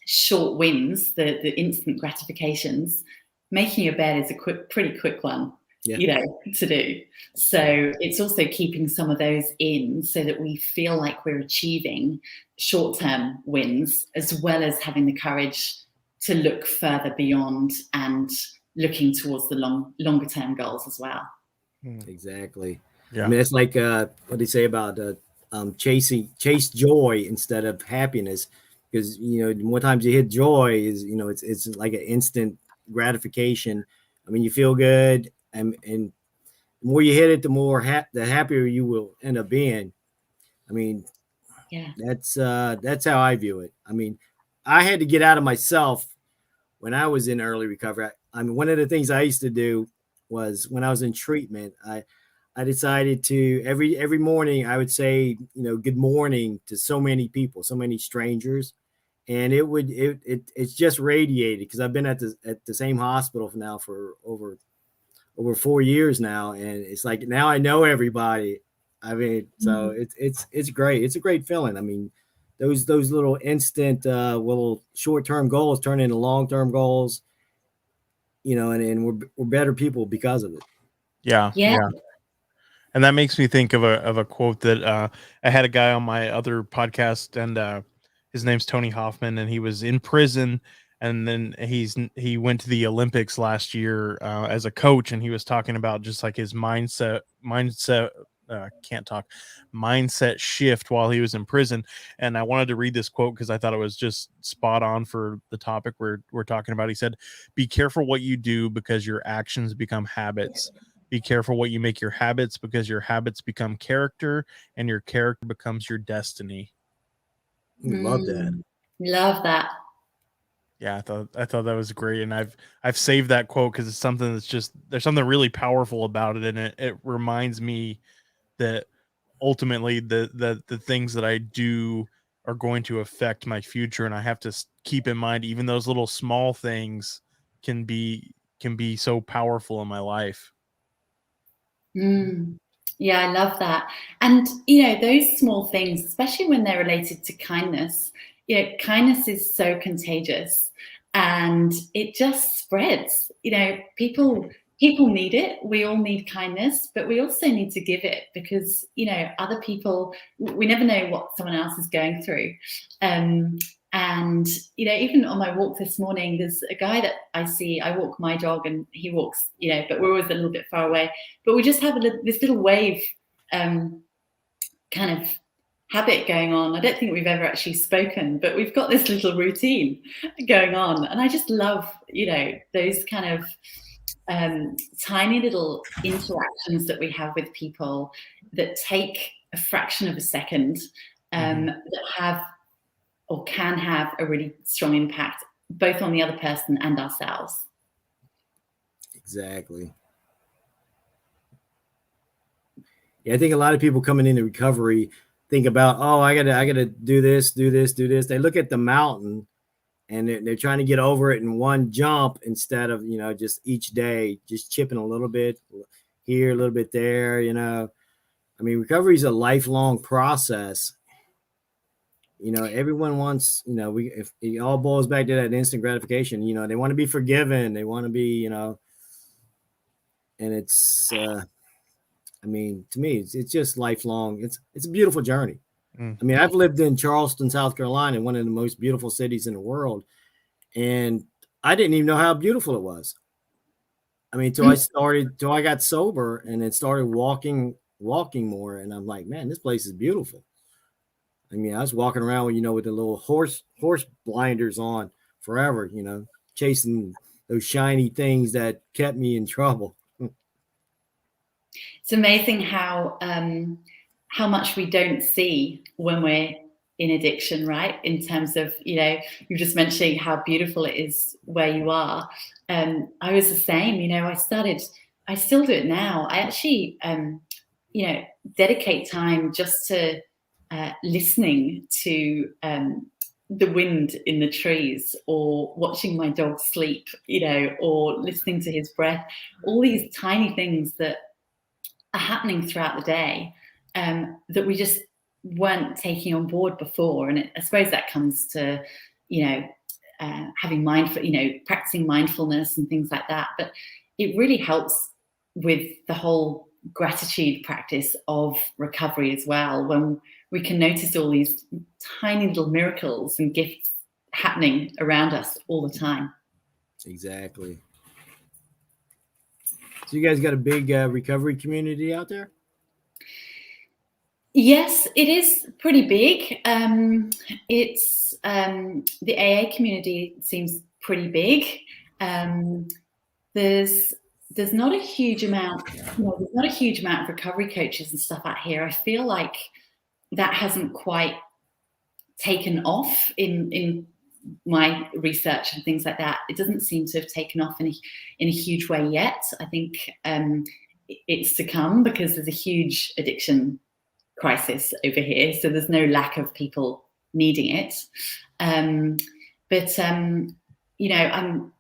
short wins, the instant gratifications, making a bed is a pretty quick one, you know, to do. So it's also keeping some of those in so that we feel like we're achieving short-term wins, as well as having the courage to look further beyond and looking towards the longer term goals as well. Exactly. Yeah. I mean, it's like what do you say about chase joy instead of happiness, because, you know, the more times you hit joy is, you know, it's like an instant gratification. I mean, you feel good, and the more you hit it, the more the happier you will end up being. I mean, that's how I view it. I mean, I had to get out of myself when I was in early recovery. I mean, one of the things I used to do was, when I was in treatment, I decided to every morning I would say, you know, good morning to so many people, so many strangers, and it's just radiated, because I've been at the same hospital now for over 4 years now, and it's like now I know everybody. I mean, so it's great. It's a great feeling. I mean, those little instant little short-term goals turn into long-term goals, you know, and we're better people because of it. Yeah. And that makes me think of a quote that I had a guy on my other podcast, and his name's Tony Hoffman, and he was in prison, and then he went to the Olympics last year as a coach, and he was talking about just like his mindset shift while he was in prison. And I wanted to read this quote because I thought it was just spot on for the topic we're talking about. He said, "Be careful what you do, because your actions become habits. Be careful what you make your habits, because your habits become character, and your character becomes your destiny." Love that. Love that. Yeah, I thought that was great, and I've saved that quote because it's something that's just there's something really powerful about it, and it reminds me that ultimately the things that I do are going to affect my future, and I have to keep in mind even those little small things can be so powerful in my life. Mm. Yeah, I love that. And, you know, those small things, especially when they're related to kindness, you know, kindness is so contagious and it just spreads. You know, people need it. We all need kindness, but we also need to give it because, you know, other people, we never know what someone else is going through. Um, and, you know, even on my walk this morning, there's a guy that I see, I walk my dog and he walks, you know, but we're always a little bit far away. But we just have this little wave kind of habit going on. I don't think we've ever actually spoken, but we've got this little routine going on. And I just love, you know, those kind of tiny little interactions that we have with people that take a fraction of a second that have or can have a really strong impact both on the other person and ourselves. Exactly. Yeah, I think a lot of people coming into recovery think about, oh, I gotta do this, do this, do this. They look at the mountain and they're trying to get over it in one jump instead of, you know, just each day, just chipping a little bit here, a little bit there, you know. I mean, recovery is a lifelong process. You know, everyone wants, you know, if it all boils back to that instant gratification, you know, they want to be forgiven. They want to be, you know, and it's, I mean, to me, it's just lifelong. It's a beautiful journey. I mean, I've lived in Charleston, South Carolina, one of the most beautiful cities in the world, and I didn't even know how beautiful it was. I mean, till I got sober and then started walking more, and I'm like, man, this place is beautiful. I mean, I was walking around, you know, with the little horse blinders on forever, you know, chasing those shiny things that kept me in trouble. It's amazing how much we don't see when we're in addiction, right? In terms of, you know, you're just mentioning how beautiful it is where you are. I was the same, you know, I still do it now. I actually, you know, dedicate time just to listening to the wind in the trees or watching my dog sleep, you know, or listening to his breath, all these tiny things that are happening throughout the day that we just weren't taking on board before. And I suppose that comes to, you know, having mindful, you know, practicing mindfulness and things like that. But it really helps with the whole gratitude practice of recovery as well, when we can notice all these tiny little miracles and gifts happening around us all the time. Exactly. So you guys got a big recovery community out there? Yes, it is pretty big. It's the AA community seems pretty big. There's not a huge amount, you know, there's not a huge amount of recovery coaches and stuff out here. I feel like that hasn't quite taken off in my research and things like that. It doesn't seem to have taken off in a huge way yet. I think it's to come because there's a huge addiction crisis over here, so there's no lack of people needing it. But you know,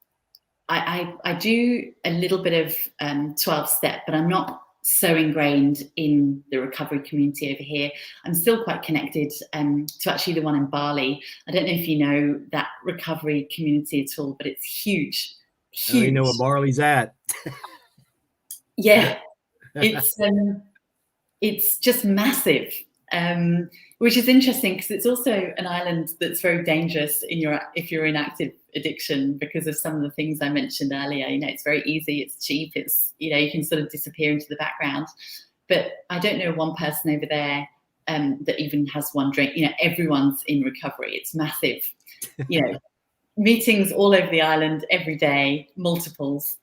I do a little bit of 12-step, but I'm not so ingrained in the recovery community over here. I'm still quite connected to actually the one in Bali. I don't know if you know that recovery community at all, but it's huge. I don't even know what Bali's at. Yeah, it's just massive, which is interesting because it's also an island that's very dangerous if you're in active addiction because of some of the things I mentioned earlier. You know, it's very easy, it's cheap, it's, you know, you can sort of disappear into the background. But I don't know one person over there that even has one drink. You know, everyone's in recovery. It's massive. You know, meetings all over the island every day, multiples.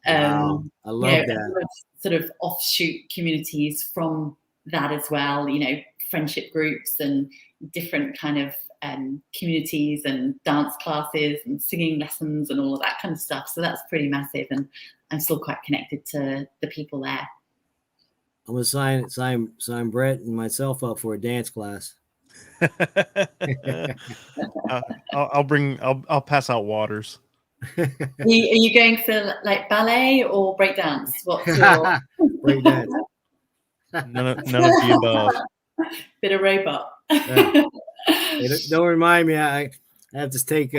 Wow, I love that. Sort of offshoot communities from that as well. You know, friendship groups and different kind of communities and dance classes and singing lessons and all of that kind of stuff. So that's pretty massive, and I'm still quite connected to the people there. I'm gonna sign Brett and myself up for a dance class. I'll pass out waters. Are you going for like ballet or breakdance? What's your breakdance? None of the above. Bit of robot. Hey, don't remind me. I have to take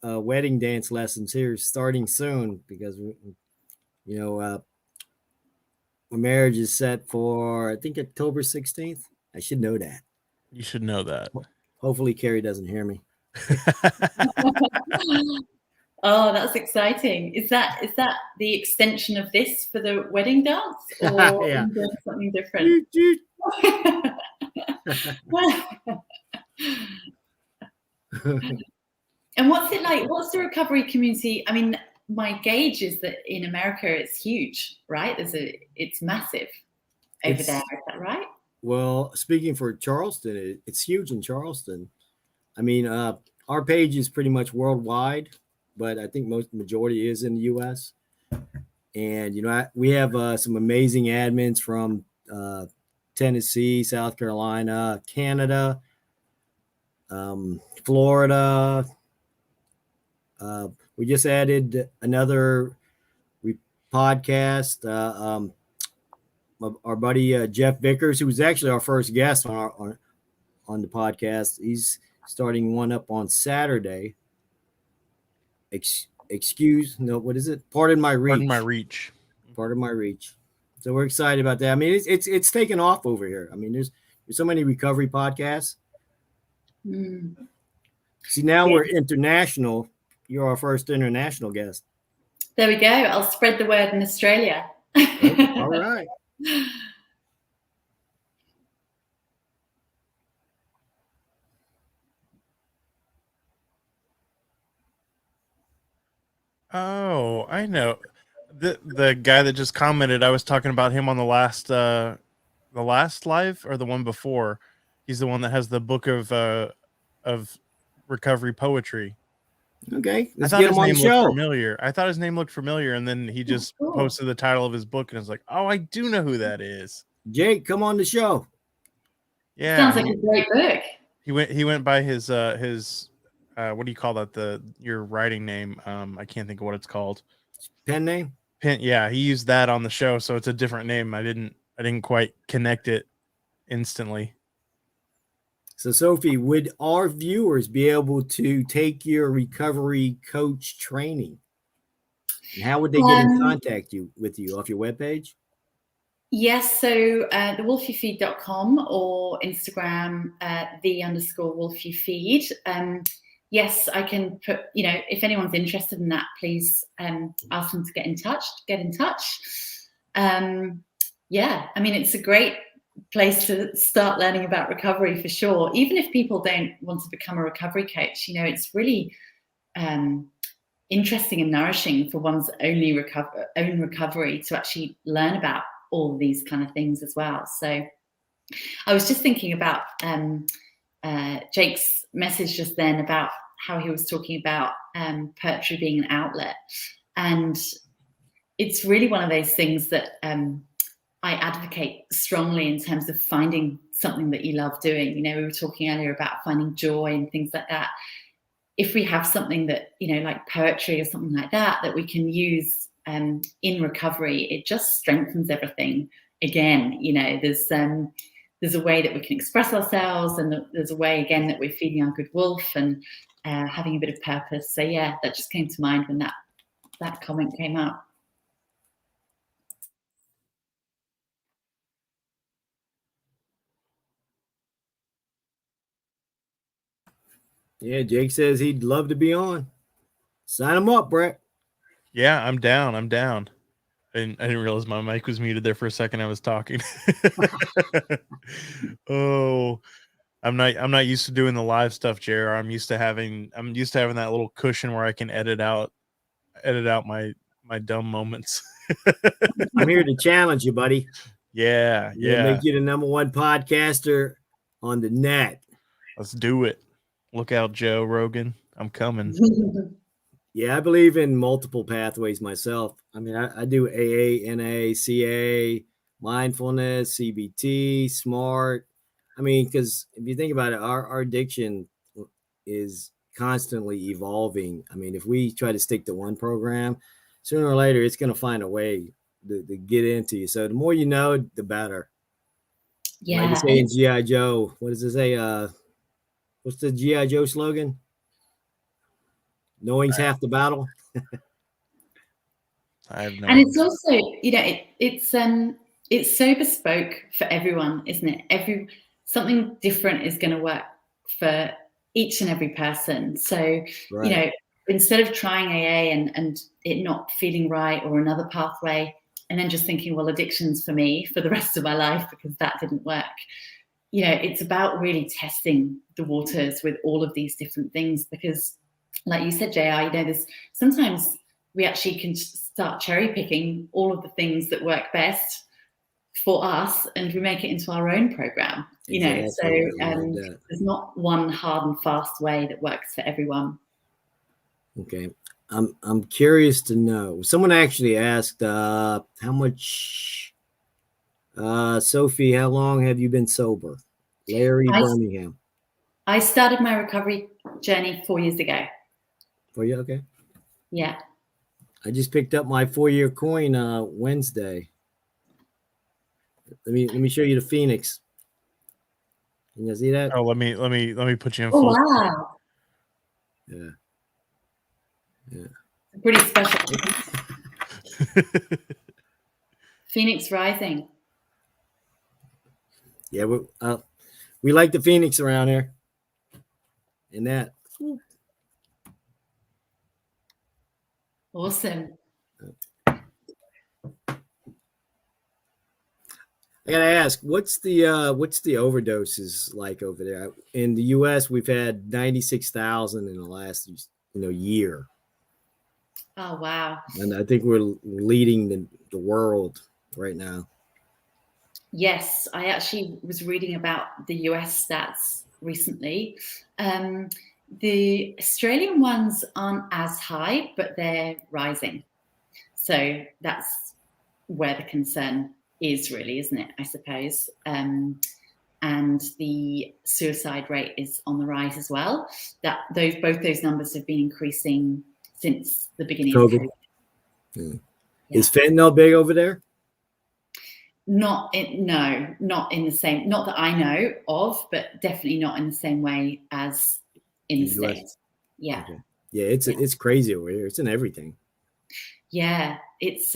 wedding dance lessons here starting soon, because my marriage is set for, I think, October 16th. I should know that. You should know that. Hopefully Carrie doesn't hear me. Oh, that's exciting. Is that the extension of this for the wedding dance, or Yeah. doing something different? And what's it like? What's the recovery community? I mean, my gauge is that in America it's huge, right? It's massive over there. Is that right? Well, speaking for Charleston, it's huge in Charleston. I mean, our page is pretty much worldwide, but I think majority is in the U.S. And we have some amazing admins from Tennessee, South Carolina, Canada, Florida. We just added another podcast. Our buddy Jeff Vickers, who was actually our first guest on the podcast, he's starting one up on Saturday. What is it? Pardon my reach. Pardon my reach. So we're excited about that. I mean, it's taken off over here. I mean, there's so many recovery podcasts. See, now we're international. You're our first international guest. There we go. I'll spread the word in Australia. All right. Oh, I know. The guy that just commented, I was talking about him on the last live, or the one before. He's the one that has the book of recovery poetry. Okay, let's get him on the show. Familiar. I thought his name looked familiar, and then he just posted the title of his book, and I was like, "Oh, I do know who that is." Jake, come on the show. Yeah, sounds like a great book. He went by his what do you call that? Your writing name? I can't think of what it's called. Pen name? Pen. Yeah, he used that on the show, so it's a different name. I didn't quite connect it instantly. So, Sophie, would our viewers be able to take your recovery coach training? And how would they get in contact with you off your webpage? Yes, so the wolfyfeed.com or Instagram, _wolfyfeed. Yes, I can put, if anyone's interested in that, please ask them to get in touch. Yeah, I mean, it's a great place to start learning about recovery for sure. Even if people don't want to become a recovery coach, it's really interesting and nourishing for one's own recovery to actually learn about all these kind of things as well. So I was just thinking about Jake's message just then about how he was talking about poetry being an outlet. And it's really one of those things that I advocate strongly in terms of finding something that you love doing. We were talking earlier about finding joy and things like that. If we have something that, like poetry or something like that we can use in recovery, it just strengthens everything again. There's a way that we can express ourselves, and there's a way again that we're feeding our good wolf and having a bit of purpose. So yeah, that just came to mind when that comment came up. Yeah, Jake says he'd love to be on. Sign him up, Brett. Yeah, I'm down. I didn't realize my mic was muted there for a second. I was talking. Oh, I'm not used to doing the live stuff, JR. I'm used to having that little cushion where I can edit out my dumb moments. I'm here to challenge you, buddy. Yeah. Make you the #1 podcaster on the net. Let's do it. Look out, Joe Rogan. I'm coming. Yeah, I believe in multiple pathways myself. I mean, I do AA, NA, CA, mindfulness, CBT, SMART. I mean, because if you think about it, our addiction is constantly evolving. I mean, if we try to stick to one program, sooner or later, it's going to find a way to get into you. So the more you know, the better. Like you Yeah. say in G.I. Joe, what does it say? What's the G.I. Joe slogan? Knowing's half the battle. I have no And idea. it's also, you know, it's so bespoke for everyone, isn't it? Something different is going to work for each and every person. So, Right. you know, instead of trying AA and it not feeling right, or another pathway, and then just thinking, well, addiction's for me for the rest of my life because that didn't work. You know, it's about really testing the waters with all of these different things, because like you said, JR, you know, there's sometimes we actually can start cherry picking all of the things that work best for us, and we make it into our own program. You know, Exactly. so there's not one hard and fast way that works for everyone. Okay. I'm curious to know. Someone actually asked how much Sophie, how long have you been sober? Larry Birmingham. I started my recovery journey 4 years ago. For you, okay. Yeah. I just picked up my 4-year coin Wednesday. Let me show you the Phoenix. Can you see that? Oh, let me put you in Oh, full. wow. Yeah. Yeah. Pretty special. Phoenix rising. Yeah, we like the Phoenix around here. And that. Awesome. I gotta ask, what's the overdoses like over there? In the U.S., we've had 96,000 in the last year. Oh, wow. And I think we're leading the world right now. Yes, I actually was reading about the US stats recently. The Australian ones aren't as high, but they're rising. So that's where the concern is, really, isn't it? I suppose. And the suicide rate is on the rise as well. Both those numbers have been increasing since the beginning of COVID. Yeah. Is fentanyl big over there? Not in the same, not that I know of, but definitely not in the same way as in the States. Yeah. Okay. Yeah, it's crazy over here. It's in everything. Yeah, it's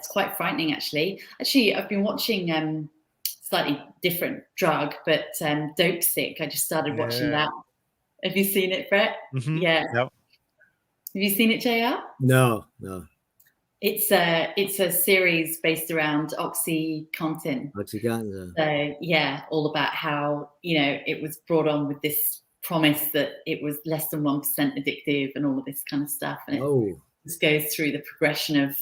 quite frightening actually. Actually, I've been watching slightly different drug, but Dope Sick. I just started watching that. Have you seen it, Brett? Mm-hmm. Yeah. Yep. Have you seen it, JR? No. It's a series based around OxyContin. So yeah, all about how, you know, it was brought on with this promise that it was less than 1% addictive and all of this kind of stuff. And it just goes through the progression of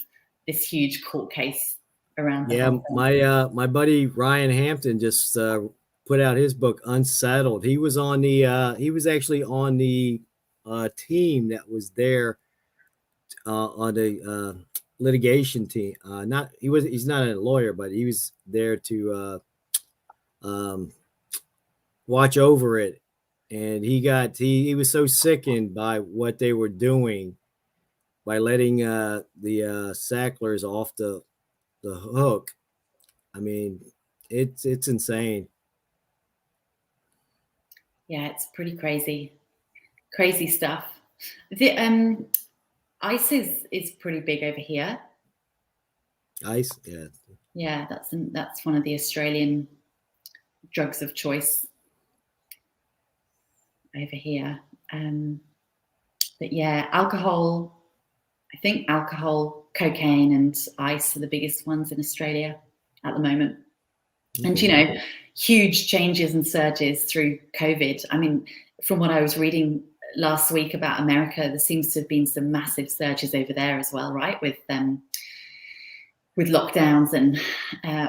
this huge court case around the whole thing. My buddy Ryan Hampton just put out his book Unsettled. He was actually on the team that was there on the litigation team. He's not a lawyer, but he was there to watch over it. And he was so sickened by what they were doing by letting the Sacklers off the hook. I mean, it's insane. Yeah, it's pretty crazy stuff. The ice is pretty big over here. Ice, yeah. Yeah, that's one of the Australian drugs of choice over here. But yeah, alcohol. I think alcohol, cocaine, and ice are the biggest ones in Australia at the moment. Okay. And, you know, huge changes and surges through COVID. I mean, from what I was reading last week about America, there seems to have been some massive surges over there as well, right? With lockdowns and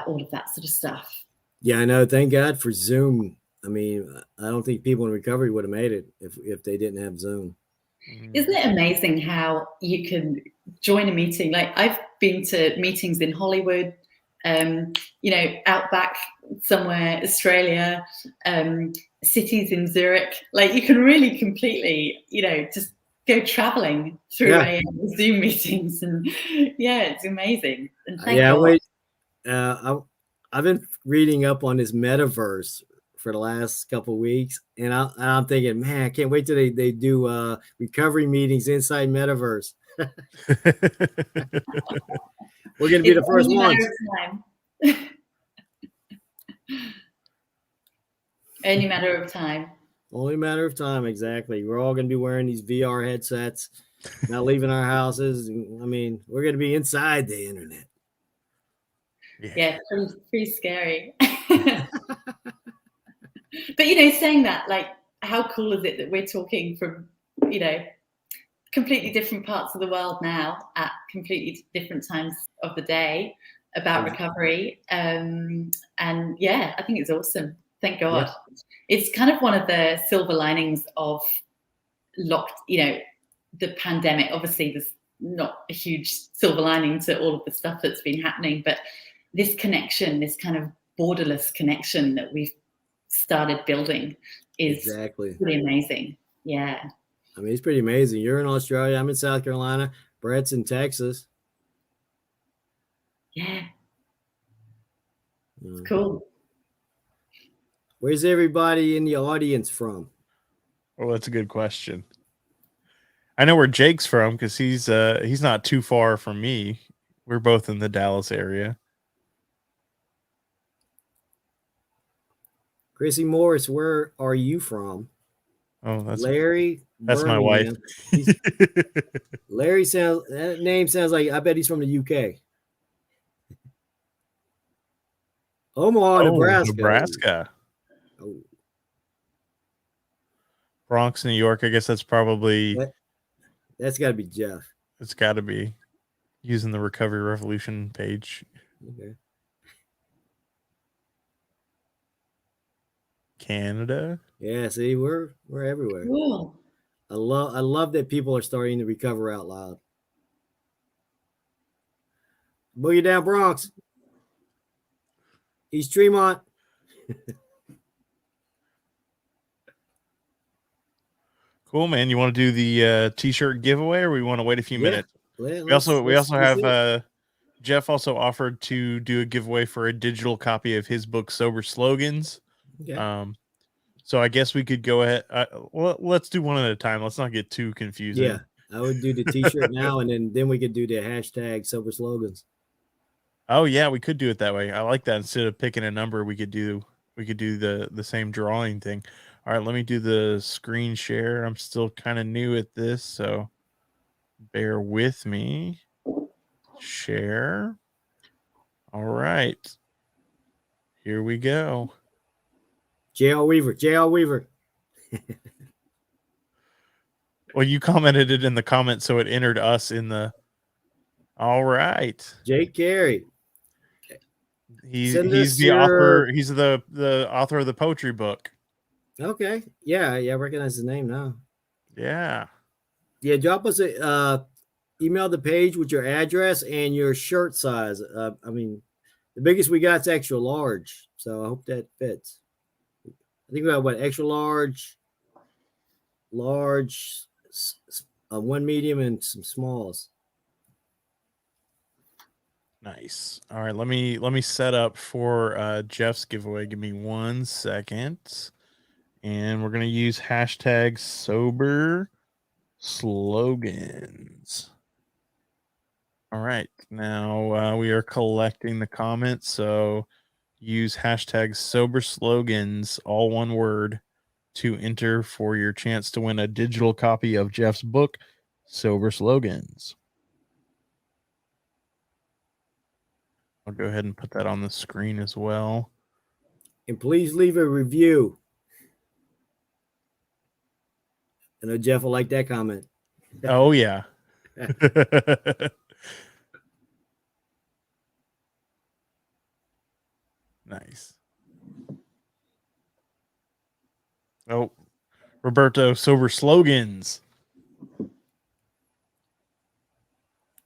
all of that sort of stuff. Yeah, I know. Thank God for Zoom. I mean, I don't think people in recovery would have made it if they didn't have Zoom. Isn't it amazing how you can join a meeting? Like, I've been to meetings in Hollywood, out back somewhere, Australia, cities in Zurich. Like, you can really completely, just go traveling through Zoom meetings, and it's amazing. And thank God. I've been reading up on this metaverse for the last couple of weeks, and I'm thinking, man, I can't wait till they do recovery meetings inside metaverse. We're going to be the first ones. Only matter of time. Only matter of time, exactly. We're all going to be wearing these VR headsets, not leaving our houses. I mean, we're going to be inside the internet. Yeah, pretty scary. But saying that, like, how cool is it that we're talking from, completely different parts of the world now at completely different times of the day about recovery. And I think it's awesome. Thank God. Yeah. It's kind of one of the silver linings of the pandemic. Obviously, there's not a huge silver lining to all of the stuff that's been happening, but this connection, this kind of borderless connection that we've started building is pretty amazing. Yeah. I mean, it's pretty amazing. You're in Australia. I'm in South Carolina. Brett's in Texas. Yeah. It's cool. Where's everybody in the audience from? Well, that's a good question. I know where Jake's from because he's not too far from me. We're both in the Dallas area. Chrissy Morris, where are you from? Oh, that's Larry. That's Birmingham. My wife. Larry that name sounds like, I bet he's from the UK. Omaha, Nebraska. Oh. Bronx, New York. I guess that's probably. That's got to be Jeff. It's got to be using the Recovery Revolution page. Okay. Canada. Yeah, see, we're everywhere. Cool. I love that people are starting to recover out loud. Boogie down Bronx. East Tremont. Cool, man. You want to do the t-shirt giveaway, or we want to wait a few minutes? We also have Jeff also offered to do a giveaway for a digital copy of his book Sober Slogans. Okay. So I guess we could go ahead. Well, let's do one at a time. Let's not get too confusing. Yeah, I would do the t-shirt now, and then we could do the hashtag Sober Slogans. Oh yeah, we could do it that way. I like that. Instead of picking a number, we could do the same drawing thing. All right, let me do the screen share. I'm still kind of new at this, so bear with me. Share. All right. Here we go. J.L. Weaver. Well, you commented it in the comments, so it entered us in the. All right. Jake Carey. He's the author. He's the author of the poetry book. Okay. Yeah, I recognize his name now. Yeah. Yeah, drop us a email the page with your address and your shirt size. I mean, the biggest we got is extra large, so I hope that fits. I think we got extra large, one medium, and some smalls. Nice. All right, let me set up for Jeff's giveaway. Give me 1 second, and we're gonna use hashtag Sober Slogans. All right, now we are collecting the comments, so use hashtag Sober Slogans, all one word, to enter for your chance to win a digital copy of Jeff's book, Sober Slogans. I'll go ahead and put that on the screen as well. And please leave a review. I know Jeff will like that comment. Oh, yeah. Nice. Oh, Roberto, sober slogans.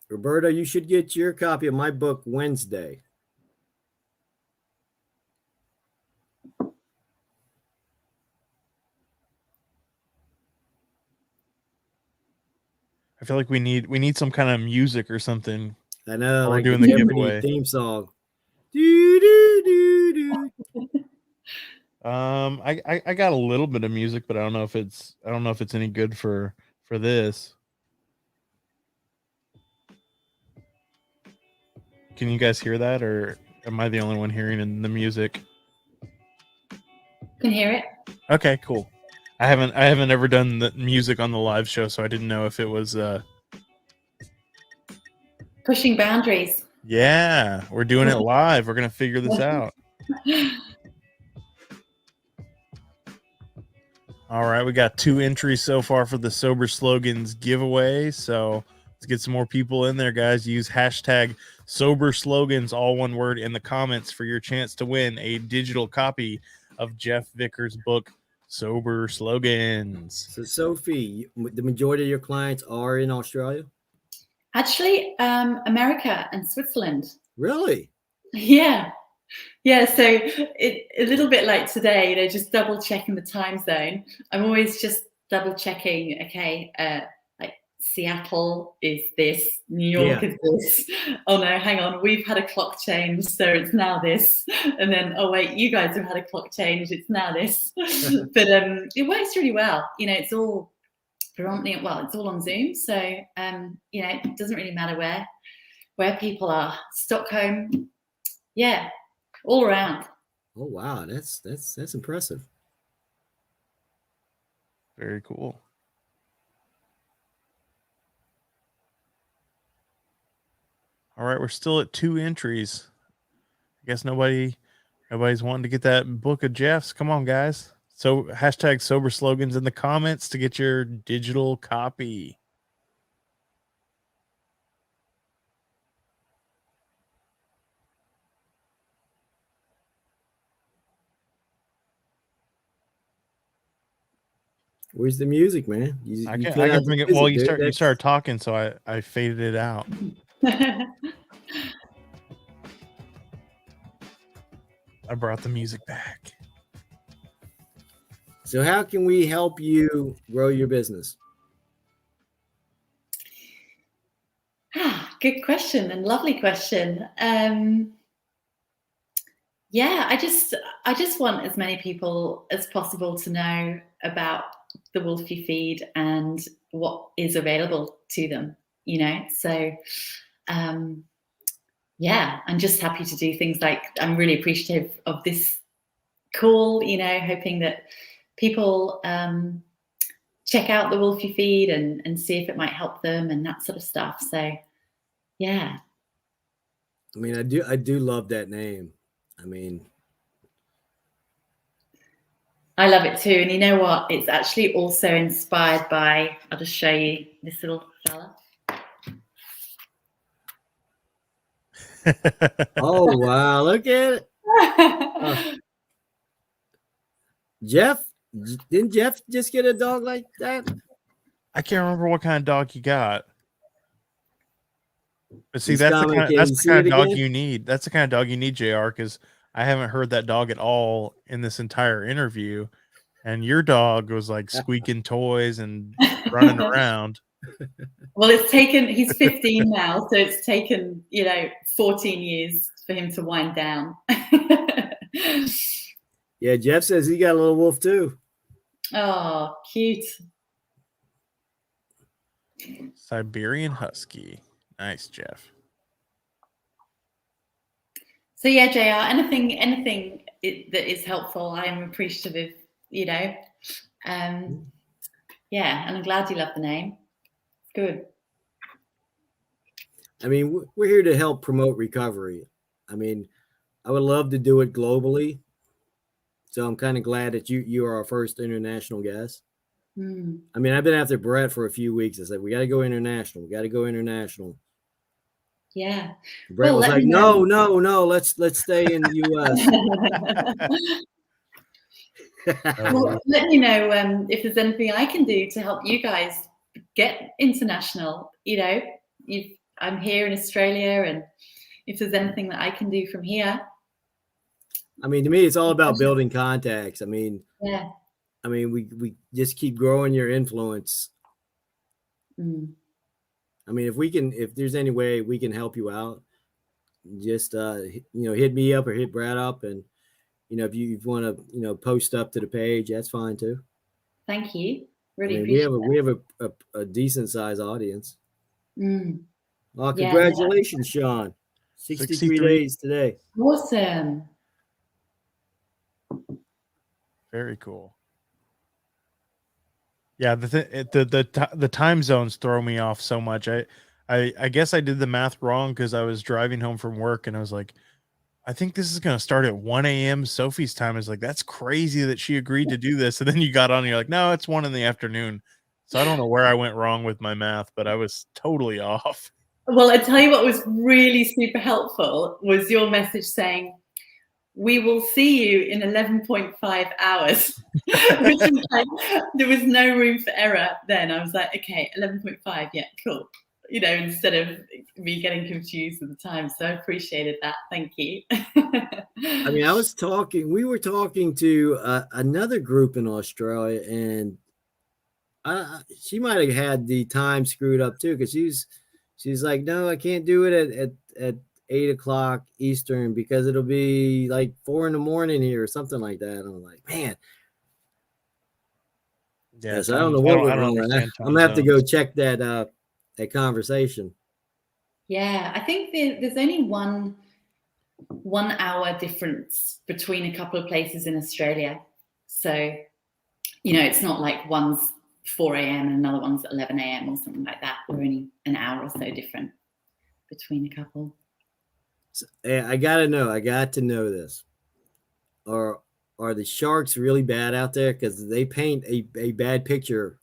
Roberto, you should get your copy of my book Wednesday. I feel like we need some kind of music or something. I know, We're like doing the the Jeopardy giveaway. theme song. Do, do, do, do. I got a little bit of music, but I don't know if it's any good for this. Can you guys hear that, or am I the only one hearing in the music? Can hear it. Okay, cool. I haven't ever done the music on the live show, so I didn't know if it was Pushing boundaries. yeah, we're doing it live. We're gonna figure this out. All right, we got 2 entries so far for the Sober Slogans giveaway. So let's get some more people in there, guys. Use hashtag Sober Slogans, all one word, in the comments for your chance to win a digital copy of Jeff Vickers' book, Sober Slogans. So, Sophie, the majority of your clients are in Australia? Actually, America and Switzerland. Really? Yeah. Yeah, so a little bit like today, just double checking the time zone. I'm always just double checking, okay, like Seattle is this, New York is this. Oh no, hang on, we've had a clock change, so it's now this. And then, oh wait, you guys have had a clock change, it's now this. But it works really well. It's all predominantly, it's all on Zoom, so it doesn't really matter where people are. Stockholm, yeah. All around. Oh wow, that's impressive. Very cool. All right, we're still at 2 entries. I guess nobody's wanting to get that book of Jeff's. Come on, guys. So hashtag Sober Slogans in the comments to get your digital copy. Where's the music, man? I can bring it. Well, you started talking, so I faded it out. I brought the music back. So how can we help you grow your business? Good question and lovely question. Yeah, I just want as many people as possible to know about the Wolfy feed and what is available to them, so yeah, I'm just happy to do things like, I'm really appreciative of this call, hoping that people check out the Wolfy feed and see if it might help them and that sort of stuff. So yeah, I mean, I do love that name. I mean, I love it too. And you know what? It's actually also inspired by, I'll just show you this little fella. Oh, wow. Look at it. Jeff, didn't Jeff just get a dog like that? I can't remember what kind of dog he got. But see, He's that's the kind of dog again? you need. That's the kind of dog you need, JR, because I haven't heard that dog at all in this entire interview. And your dog was like squeaking toys and running around. Well, he's 15 now, so it's taken, 14 years for him to wind down. Yeah, Jeff says he got a little wolf too. Oh, cute. Siberian Husky. Nice, Jeff. So yeah, JR, anything that is helpful, I'm appreciative, yeah, and I'm glad you love the name. Good. I mean, we're here to help promote recovery. I mean, I would love to do it globally. So I'm kind of glad that you are our first international guest. I mean, I've been after Brett for a few weeks. I said, we got to go international. We got to go international. Yeah. Brett was like, no, let's stay in the US. Well, let me know if there's anything I can do to help you guys get international. You know, I'm here in Australia, and if there's anything that I can do from here. I mean, to me, it's all about building contacts. I mean, yeah. I mean, we just keep growing your influence. Mm. I mean, if there's any way we can help you out, just hit me up or hit Brad up, and if you want to post up to the page, that's fine too. Thank you. Really I mean, appreciate we have a decent sized audience. Mm. Well, congratulations, Sean. 63 days today. Awesome. Very cool. Yeah, the time zones throw me off so much. I guess I did the math wrong because I was driving home from work and I was like, I think this is gonna start at 1 a.m. Sophie's time. Is like, that's crazy that she agreed to do this. And then you got on and you're like, no, it's 1 in the afternoon. So I don't know where I went wrong with my math, but I was totally off. Well, I tell you what was really super helpful was your message saying, we will see you in 11.5 hours. Which was like, there was no room for error then. I was like, okay, 11.5, yeah, cool. Instead of me getting confused with the time. So I appreciated that. Thank you. I mean, we were talking to another group in Australia, and she might have had the time screwed up too, because she's like, no, I can't do it at 8 o'clock Eastern because it'll be like 4 a.m. here or something like that. And I'm like, man. Yeah, so I don't know what went wrong. I'm gonna have to go check that conversation. Yeah, I think there's only 1 hour difference between a couple of places in Australia. So, it's not like one's 4 a.m. and another one's 11 a.m. or something like that. We're only an hour or so different between a couple. So, I got to know this. Are the sharks really bad out there? Because they paint a bad picture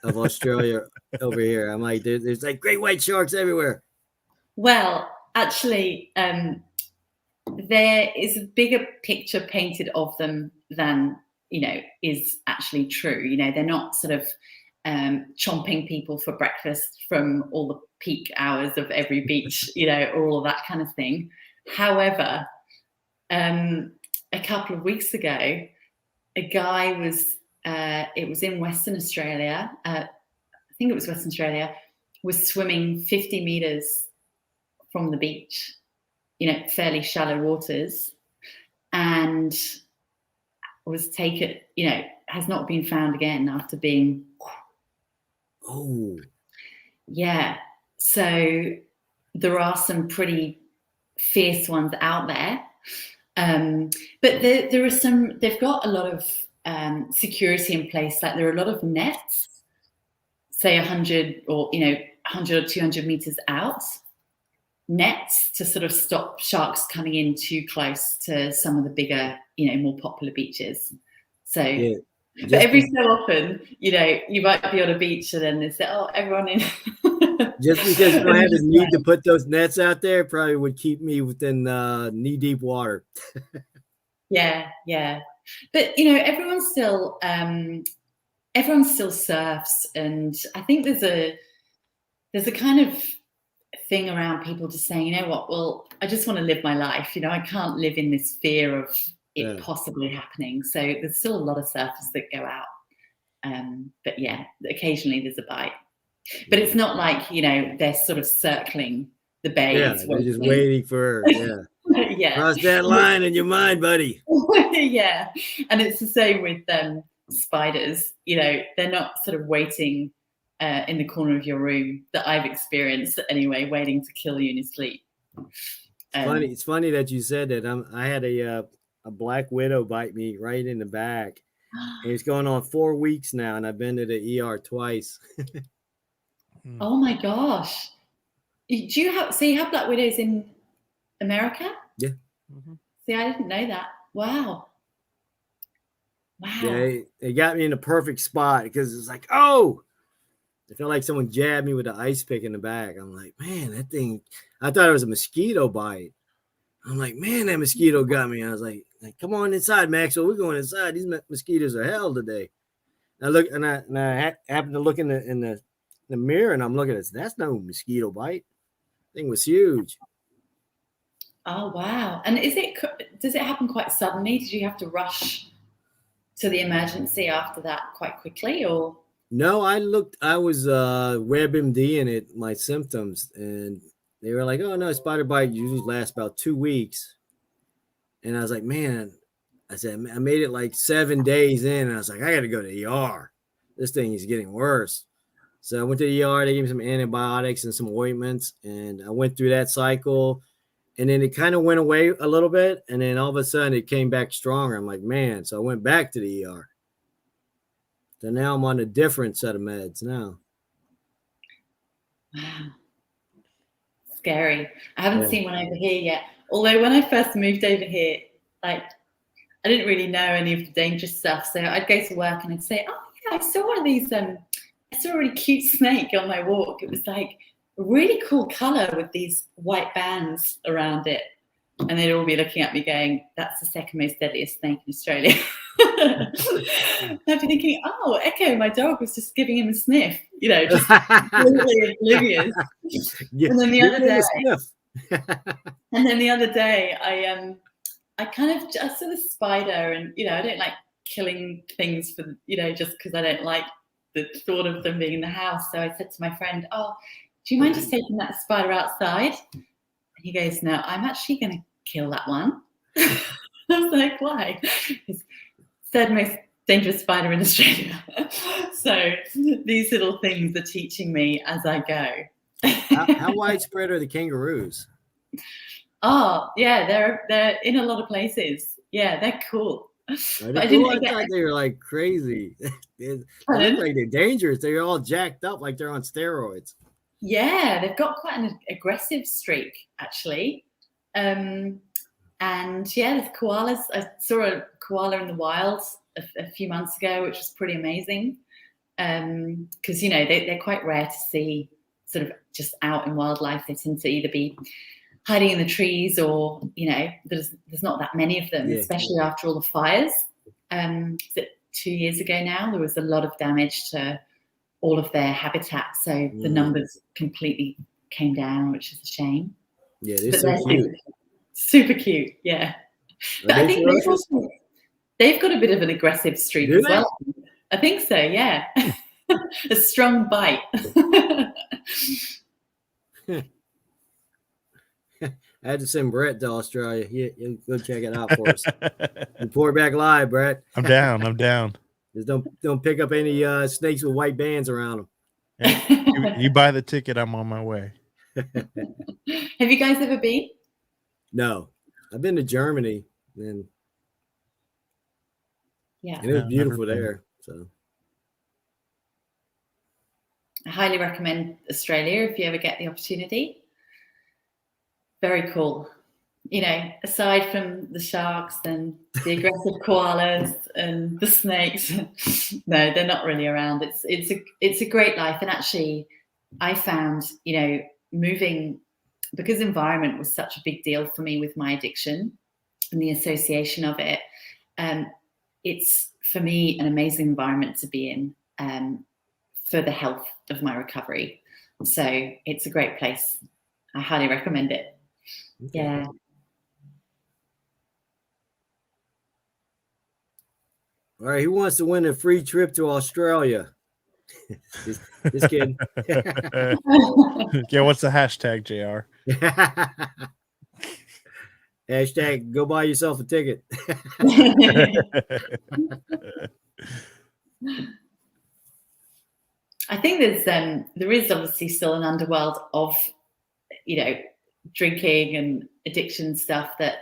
of Australia over here. I'm like, there's like great white sharks everywhere. Well, actually, there is a bigger picture painted of them than is actually true. They're not sort of chomping people for breakfast from all the peak hours of every beach, or all that kind of thing. However, a couple of weeks ago, a guy was, it was in Western Australia, I think it was Western Australia, was swimming 50 meters from the beach, fairly shallow waters, and was taken, has not been found again after being. Oh. Yeah. So there are some pretty fierce ones out there. But there are some, they've got a lot of security in place. Like there are a lot of nets, say 100 or 100 or 200 meters out, nets to sort of stop sharks coming in too close to some of the bigger, more popular beaches. So, yeah, but every so often, you might be on a beach and then they say, "Oh, everyone in." Just because you don't have the need to put those nets out there, probably would keep me within knee-deep water. Yeah. But everyone still surfs, and I think there's a kind of thing around people just saying, you know what? Well, I just want to live my life. I can't live in this fear of it possibly happening. So there's still a lot of surfers that go out, but yeah, occasionally there's a bite. But it's not like, they're sort of circling the bay. Yeah, they're just waiting for her. Yeah. Yeah. Cross that line in your mind, buddy. Yeah. And it's the same with spiders. They're not sort of waiting in the corner of your room, that I've experienced anyway, waiting to kill you in your sleep. It's funny that you said that. I had a black widow bite me right in the back. And it's going on 4 weeks now, and I've been to the ER twice. Oh my gosh! Do you have black widows in America? Yeah. Mm-hmm. See, I didn't know that. Wow. Yeah, it got me in the perfect spot because it's like, oh, it felt like someone jabbed me with an ice pick in the back. I'm like, man, that thing. I thought it was a mosquito bite. I'm like, man, that mosquito got me. I was like, Like, come on inside, Maxwell. We're going inside. These mosquitoes are hell today. And I look, and I happen to look in the mirror, and I'm looking at this. That's no mosquito bite. Thing was huge. Oh wow! And does it happen quite suddenly? Did you have to rush to the emergency after that quite quickly, or? No, I was WebMD-ing it, my symptoms, and they were like, "Oh no, spider bite usually lasts about 2 weeks." And I was like, "Man," I said, "I made it like 7 days in," and I was like, "I got to go to the ER. This thing is getting worse." So I went to the ER. They gave me some antibiotics and some ointments, and I went through that cycle. And then it kind of went away a little bit, and then all of a sudden it came back stronger. I'm like, man. So I went back to the ER. So now I'm on a different set of meds now. Wow. Scary. I haven't seen one over here yet. Although when I first moved over here, like I didn't really know any of the dangerous stuff. So I'd go to work and I'd say, oh yeah, I saw one of these, I saw a really cute snake on my walk. It was like a really cool color with these white bands around it. And they'd all be looking at me going, that's the second most deadliest snake in Australia. I'd be thinking, oh, Echo, my dog, was just giving him a sniff, just completely oblivious. Yeah, and then the other day, I saw this spider, and I don't like killing things for just because I don't like the thought of them being in the house. So I said to my friend, "Oh, do you mind just taking that spider outside?" And he goes, "No, I'm actually going to kill that one." I was like, "Why?" It's third most dangerous spider in Australia. So these little things are teaching me as I go. How widespread are the kangaroos? Oh yeah, they're in a lot of places. Yeah, they're cool. Are they cool? I thought they were like crazy. They look like they're dangerous. They're all jacked up like they're on steroids. Yeah, they've got quite an aggressive streak, actually. And yeah, there's koalas. I saw a koala in the wild a few months ago, which was pretty amazing. Because they're quite rare to see sort of just out in wildlife. They tend to either be hiding in the trees, or there's not that many of them, especially after all the fires. 2 years ago now, there was a lot of damage to all of their habitat, so the numbers completely came down, which is a shame. Yeah, they're so cute. Super cute, yeah. But I think they've got a bit of an aggressive streak as well. I think so, yeah. A strong bite. I had to send Brett to Australia. Yeah, go check it out for us. Report back live, Brett. I'm down. Just don't pick up any snakes with white bands around them. Yeah. You buy the ticket, I'm on my way. Have you guys ever been? No, I've been to Germany, and yeah, and it was beautiful there. So I highly recommend Australia if you ever get the opportunity. Very cool. Aside from the sharks and the aggressive koalas and the snakes, no, they're not really around. It's a great life. And actually, I found, moving, because environment was such a big deal for me with my addiction and the association of it. It's, for me, an amazing environment to be in for the health of my recovery. So it's a great place. I highly recommend it. Okay. Yeah. All right, who wants to win a free trip to Australia? Just kidding. Yeah, what's the hashtag, JR? Hashtag go buy yourself a ticket. I think there is obviously still an underworld of, drinking and addiction stuff that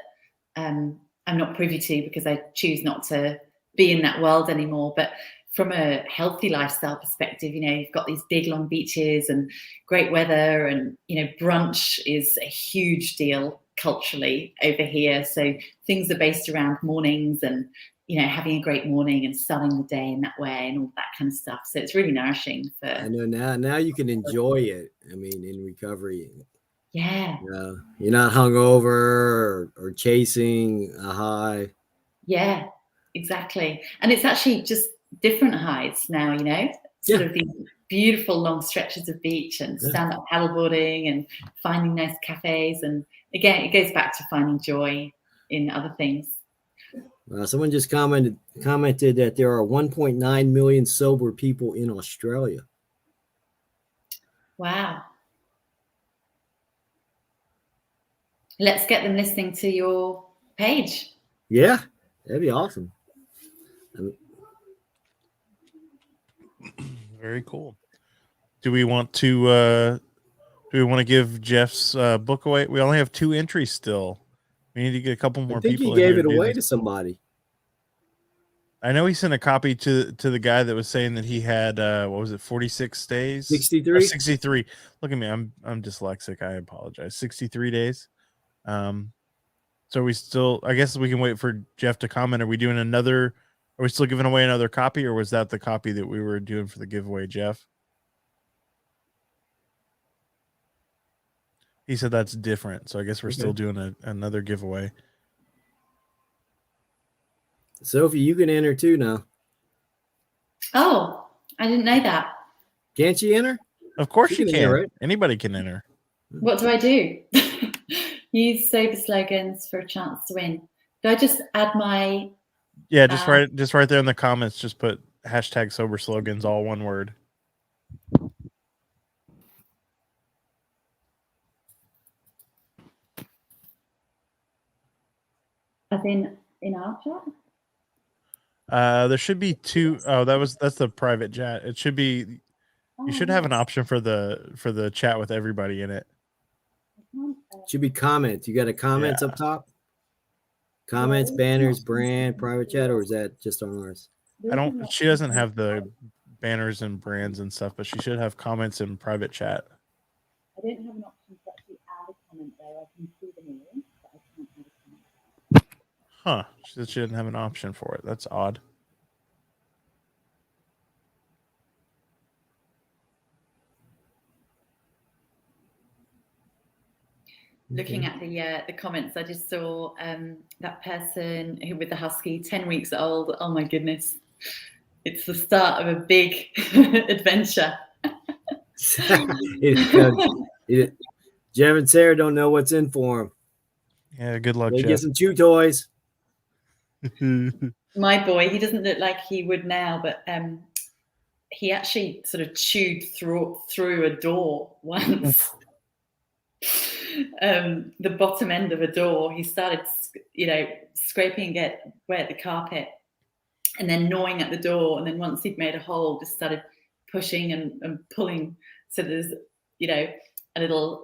I'm not privy to, because I choose not to be in that world anymore. But from a healthy lifestyle perspective, you've got these big long beaches and great weather, and brunch is a huge deal culturally over here. So things are based around mornings and having a great morning and starting the day in that way and all that kind of stuff. So it's really nourishing. I know now you can enjoy it. I mean, in recovery. Yeah. You're not hungover or chasing a high. Yeah, exactly. And it's actually just different heights now, you know, sort of these beautiful long stretches of beach and stand-up paddleboarding and finding nice cafes. And again, it goes back to finding joy in other things. Someone just commented that there are 1.9 million sober people in Australia. Wow. Let's get them listening to your page. Yeah, that'd be awesome. Very cool. Do we want to give Jeff's book away? We only have 2 entries still. We need to get a couple more I think people he in gave here it to do away this. to somebody. I know he sent a copy to the guy that was saying that he had 46 days? 63? 63. Look at me. I'm dyslexic. I apologize. 63 days. So we still, I guess we can wait for Jeff to comment. Are we still giving away another copy, or was that the copy that we were doing for the giveaway, Jeff? He said that's different. So I guess we're still doing another giveaway. Sophie, you can enter too now. Oh, I didn't know that. Can't you enter? Of course you can. Enter, right? Anybody can enter. What do I do? Use sober slogans for a chance to win. Do I just add my... Yeah, just right there in the comments, just put hashtag sober slogans, all one word. As in our chat? There should be 2. Oh, that's the private chat. It should be. You should have an option for the chat with everybody in it. Should be comments. You got a comments up top? Comments, banners, brand, private chat, or is that just on ours? She doesn't have the banners and brands and stuff, but she should have comments in private chat. I don't have an option to actually add a comment there. I can see them all, but I can't add a comment. Huh. She said she didn't have an option for it. That's odd. Looking at the comments, I just saw that person who with the husky, 10 weeks old. Oh my goodness. It's the start of a big adventure. Jeff and Sarah don't know what's in for them. Yeah, good luck, They Jeff. get some chew toys. My boy, he doesn't look like he would now, but he actually sort of chewed through a door once. The bottom end of a door. He started, scraping get wet the carpet, and then gnawing at the door. And then once he'd made a hole, just started pushing and pulling. So there's, a little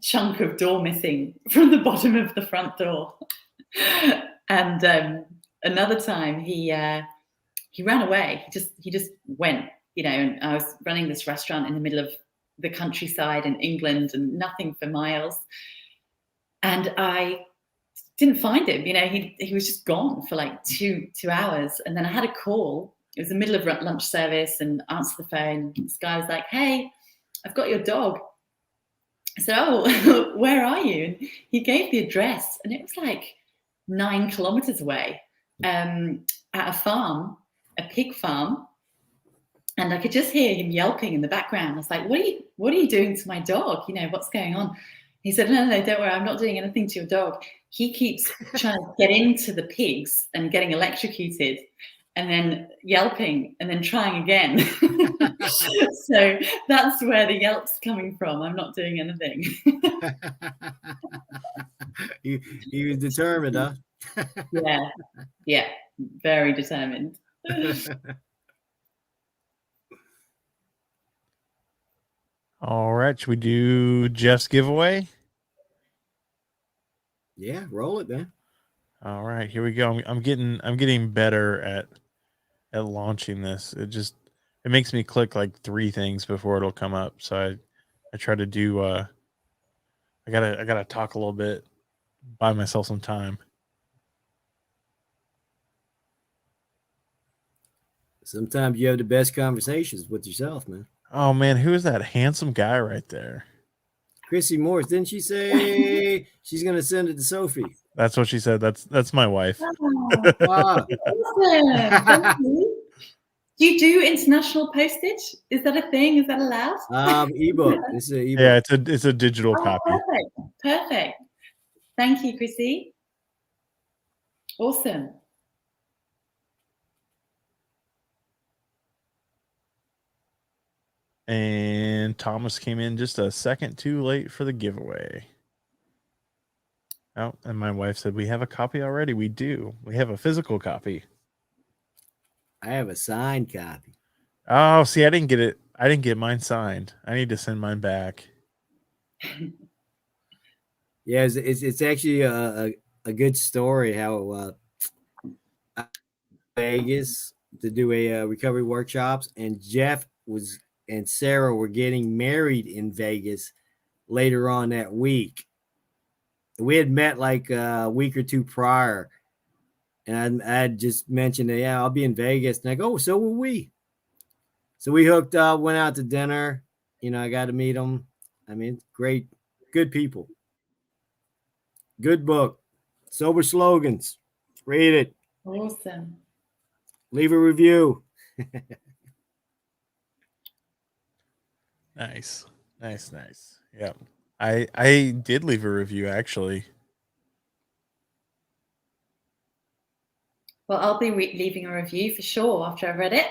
chunk of door missing from the bottom of the front door. And another time he ran away. He just went, and I was running this restaurant in the middle of the countryside in England and nothing for miles. And I didn't find him, he was just gone for like two hours. And then I had a call. It was the middle of lunch service and answered the phone. This guy was like, "Hey, I've got your dog." I said, "Oh, where are you?" And he gave the address, and it was like 9 kilometers away, at a farm, a pig farm. And I could just hear him yelping in the background. I was like, what are you doing to my dog? What's going on? He said, no, don't worry. I'm not doing anything to your dog. He keeps trying to get into the pigs and getting electrocuted and then yelping and then trying again. So that's where the yelp's coming from. I'm not doing anything. He was determined, huh? Yeah, very determined. All right, should we do Jeff's giveaway? Yeah, roll it, man. All right, here we go. I'm getting better at launching this. It makes me click like 3 things before it'll come up. So I try to do I gotta talk a little bit, buy myself some time. Sometimes you have the best conversations with yourself, man. Oh man, who is that handsome guy right there? Chrissy Morris, didn't she say she's gonna send it to Sophie? That's what she said. That's my wife. Oh, Wow. awesome. Thank you. Do you do international postage? Is that a thing? Is that allowed? Ebook. This is an ebook. Yeah, it's a digital copy. Perfect. Thank you, Chrissy. Awesome. And Thomas came in just a second too late for the giveaway. Oh, and my wife said we have a copy already. We do. We have a physical copy. I have a signed copy. Oh, see, I didn't get it. I didn't get mine signed. I need to send mine back. Yeah, it's actually a good story how Vegas to do a recovery workshops, and Jeff and Sarah were getting married in Vegas later on that week. We had met like a week or two prior, and I had just mentioned that, yeah, I'll be in Vegas. And I go, oh, so will we. So we hooked up, went out to dinner. I got to meet them. I mean, great, good people. Good book. Sober Slogans. Read it. Awesome. Leave a review. Nice. Yeah. I did leave a review actually. Well, I'll be leaving a review for sure after I've read it.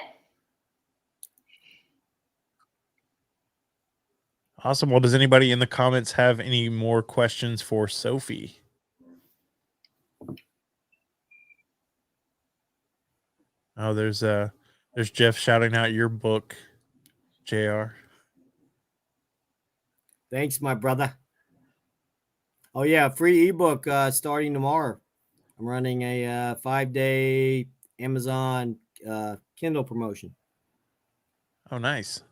Awesome. Well, does anybody in the comments have any more questions for Sophie? Oh, there's Jeff shouting out your book, JR. Thanks, my brother. Oh yeah, free ebook starting tomorrow. I'm running a 5-day Amazon Kindle promotion. Oh, nice.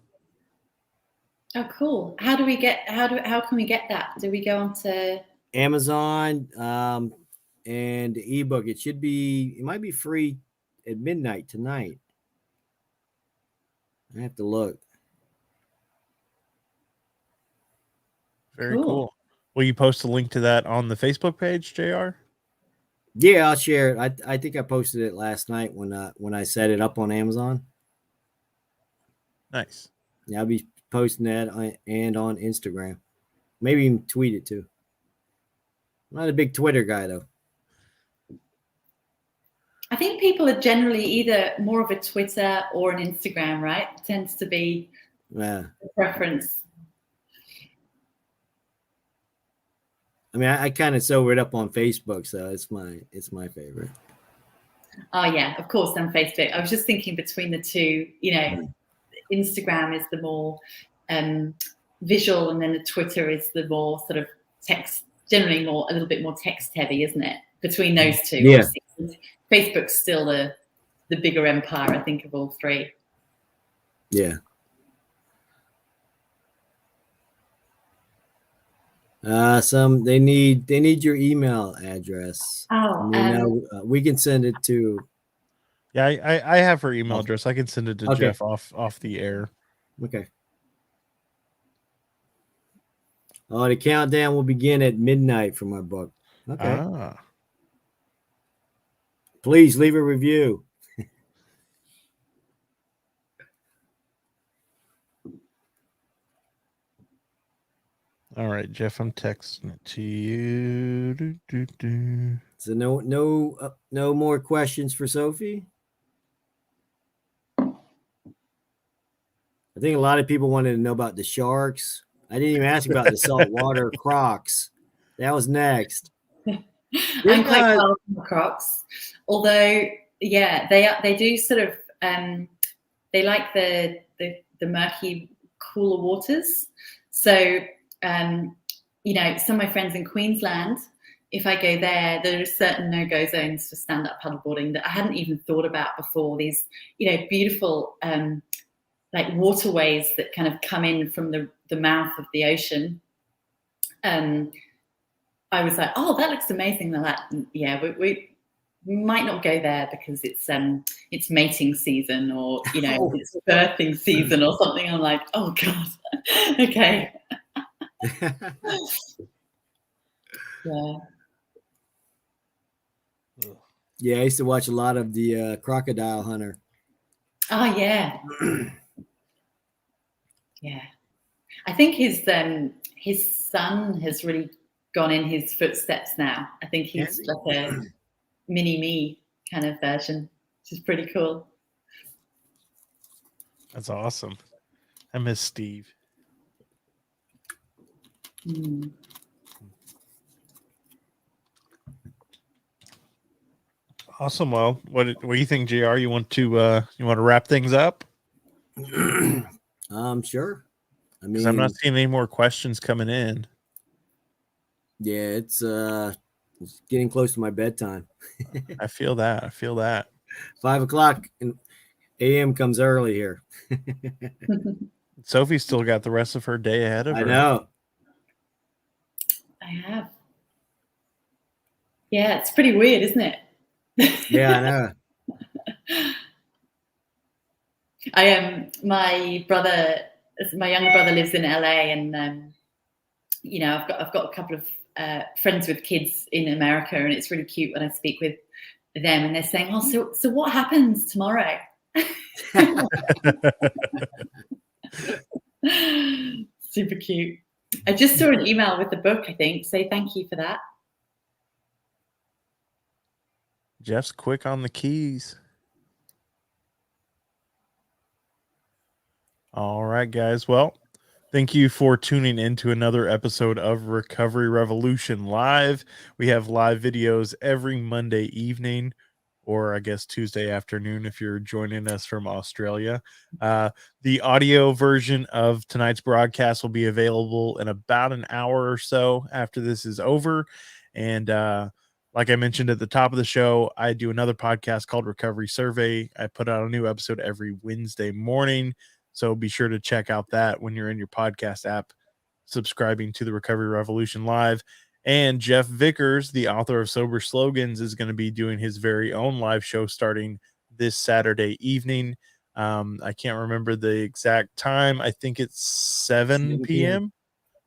Oh, cool. How can we get that? Do we go on to Amazon and the ebook? It might be free at midnight tonight. I have to look. Very cool. Will you post a link to that on the Facebook page, JR? Yeah, I'll share it. I think I posted it last night when I set it up on Amazon. Nice. Yeah, I'll be posting that and on Instagram. Maybe even tweet it too. I'm not a big Twitter guy though. I think people are generally either more of a Twitter or an Instagram, right? It tends to be the preference. I mean, I kind of sobered up on Facebook, so it's my favorite. Oh yeah, of course, on Facebook. I was just thinking between the two, Instagram is the more visual, and then the Twitter is the more sort of text, generally a little bit more text heavy, isn't it? Between those two, yeah. Obviously, Facebook's still the bigger empire, I think, of all three. Yeah. They need your email address. Oh, we can send it to. Yeah, I have her email address. I can send it to Jeff off the air. Okay. Oh, the countdown will begin at midnight for my book. Okay. Please leave a review. All right, Jeff, I'm texting it to you. So no more questions for Sophie. I think a lot of people wanted to know about the sharks. I didn't even ask about the saltwater crocs. That was next. I'm quite far from the crocs, although yeah, they do sort of they like the murky, cooler waters. So some of my friends in Queensland, if I go there are certain no-go zones for stand-up paddleboarding that I hadn't even thought about before. These beautiful like waterways that kind of come in from the mouth of the ocean. I was like, oh, that looks amazing. They're like, yeah, we might not go there because it's mating season, or it's birthing season or something. I'm like, oh god, okay. Yeah. Yeah, I used to watch a lot of the Crocodile Hunter. Oh yeah. Yeah. I think his son has really gone in his footsteps now. I think he's like a mini me kind of version, which is pretty cool. That's awesome. I miss Steve. Mm. Awesome. Well, what do you think, JR? You want to wrap things up? Sure. I Because I'm not mean, seeing any more questions coming in. yeah, it's getting close to my bedtime. I feel that. 5 o'clock a.m. comes early here. Sophie's still got the rest of her day ahead of her. I know. I have. Yeah, it's pretty weird, isn't it? Yeah, I know. My younger brother lives in LA, and you know, I've got a couple of friends with kids in America, and it's really cute when I speak with them, and they're saying, "Oh, so what happens tomorrow?" Super cute. I just saw an email with the book, I think. Say thank you for that. Jeff's quick on the keys. All right, guys. Well, thank you for tuning in to another episode of Recovery Revolution Live. We have live videos every Monday evening, or I guess Tuesday afternoon if you're joining us from Australia. The audio version of tonight's broadcast will be available in about an hour or so after this is over. And like I mentioned at the top of the show, I do another podcast called Recovery Survey. I put out a new episode every Wednesday morning. So be sure to check out that when you're in your podcast app, subscribing to the Recovery Revolution Live. And Jeff Vickers, the author of Sober Slogans, is going to be doing his very own live show starting this Saturday evening. I can't remember the exact time. I think it's 7 p.m.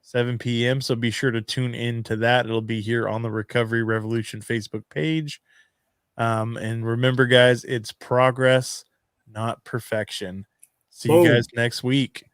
7 p.m. So be sure to tune in to that. It'll be here on the Recovery Revolution Facebook page. And remember, guys, it's progress, not perfection. See you guys next week.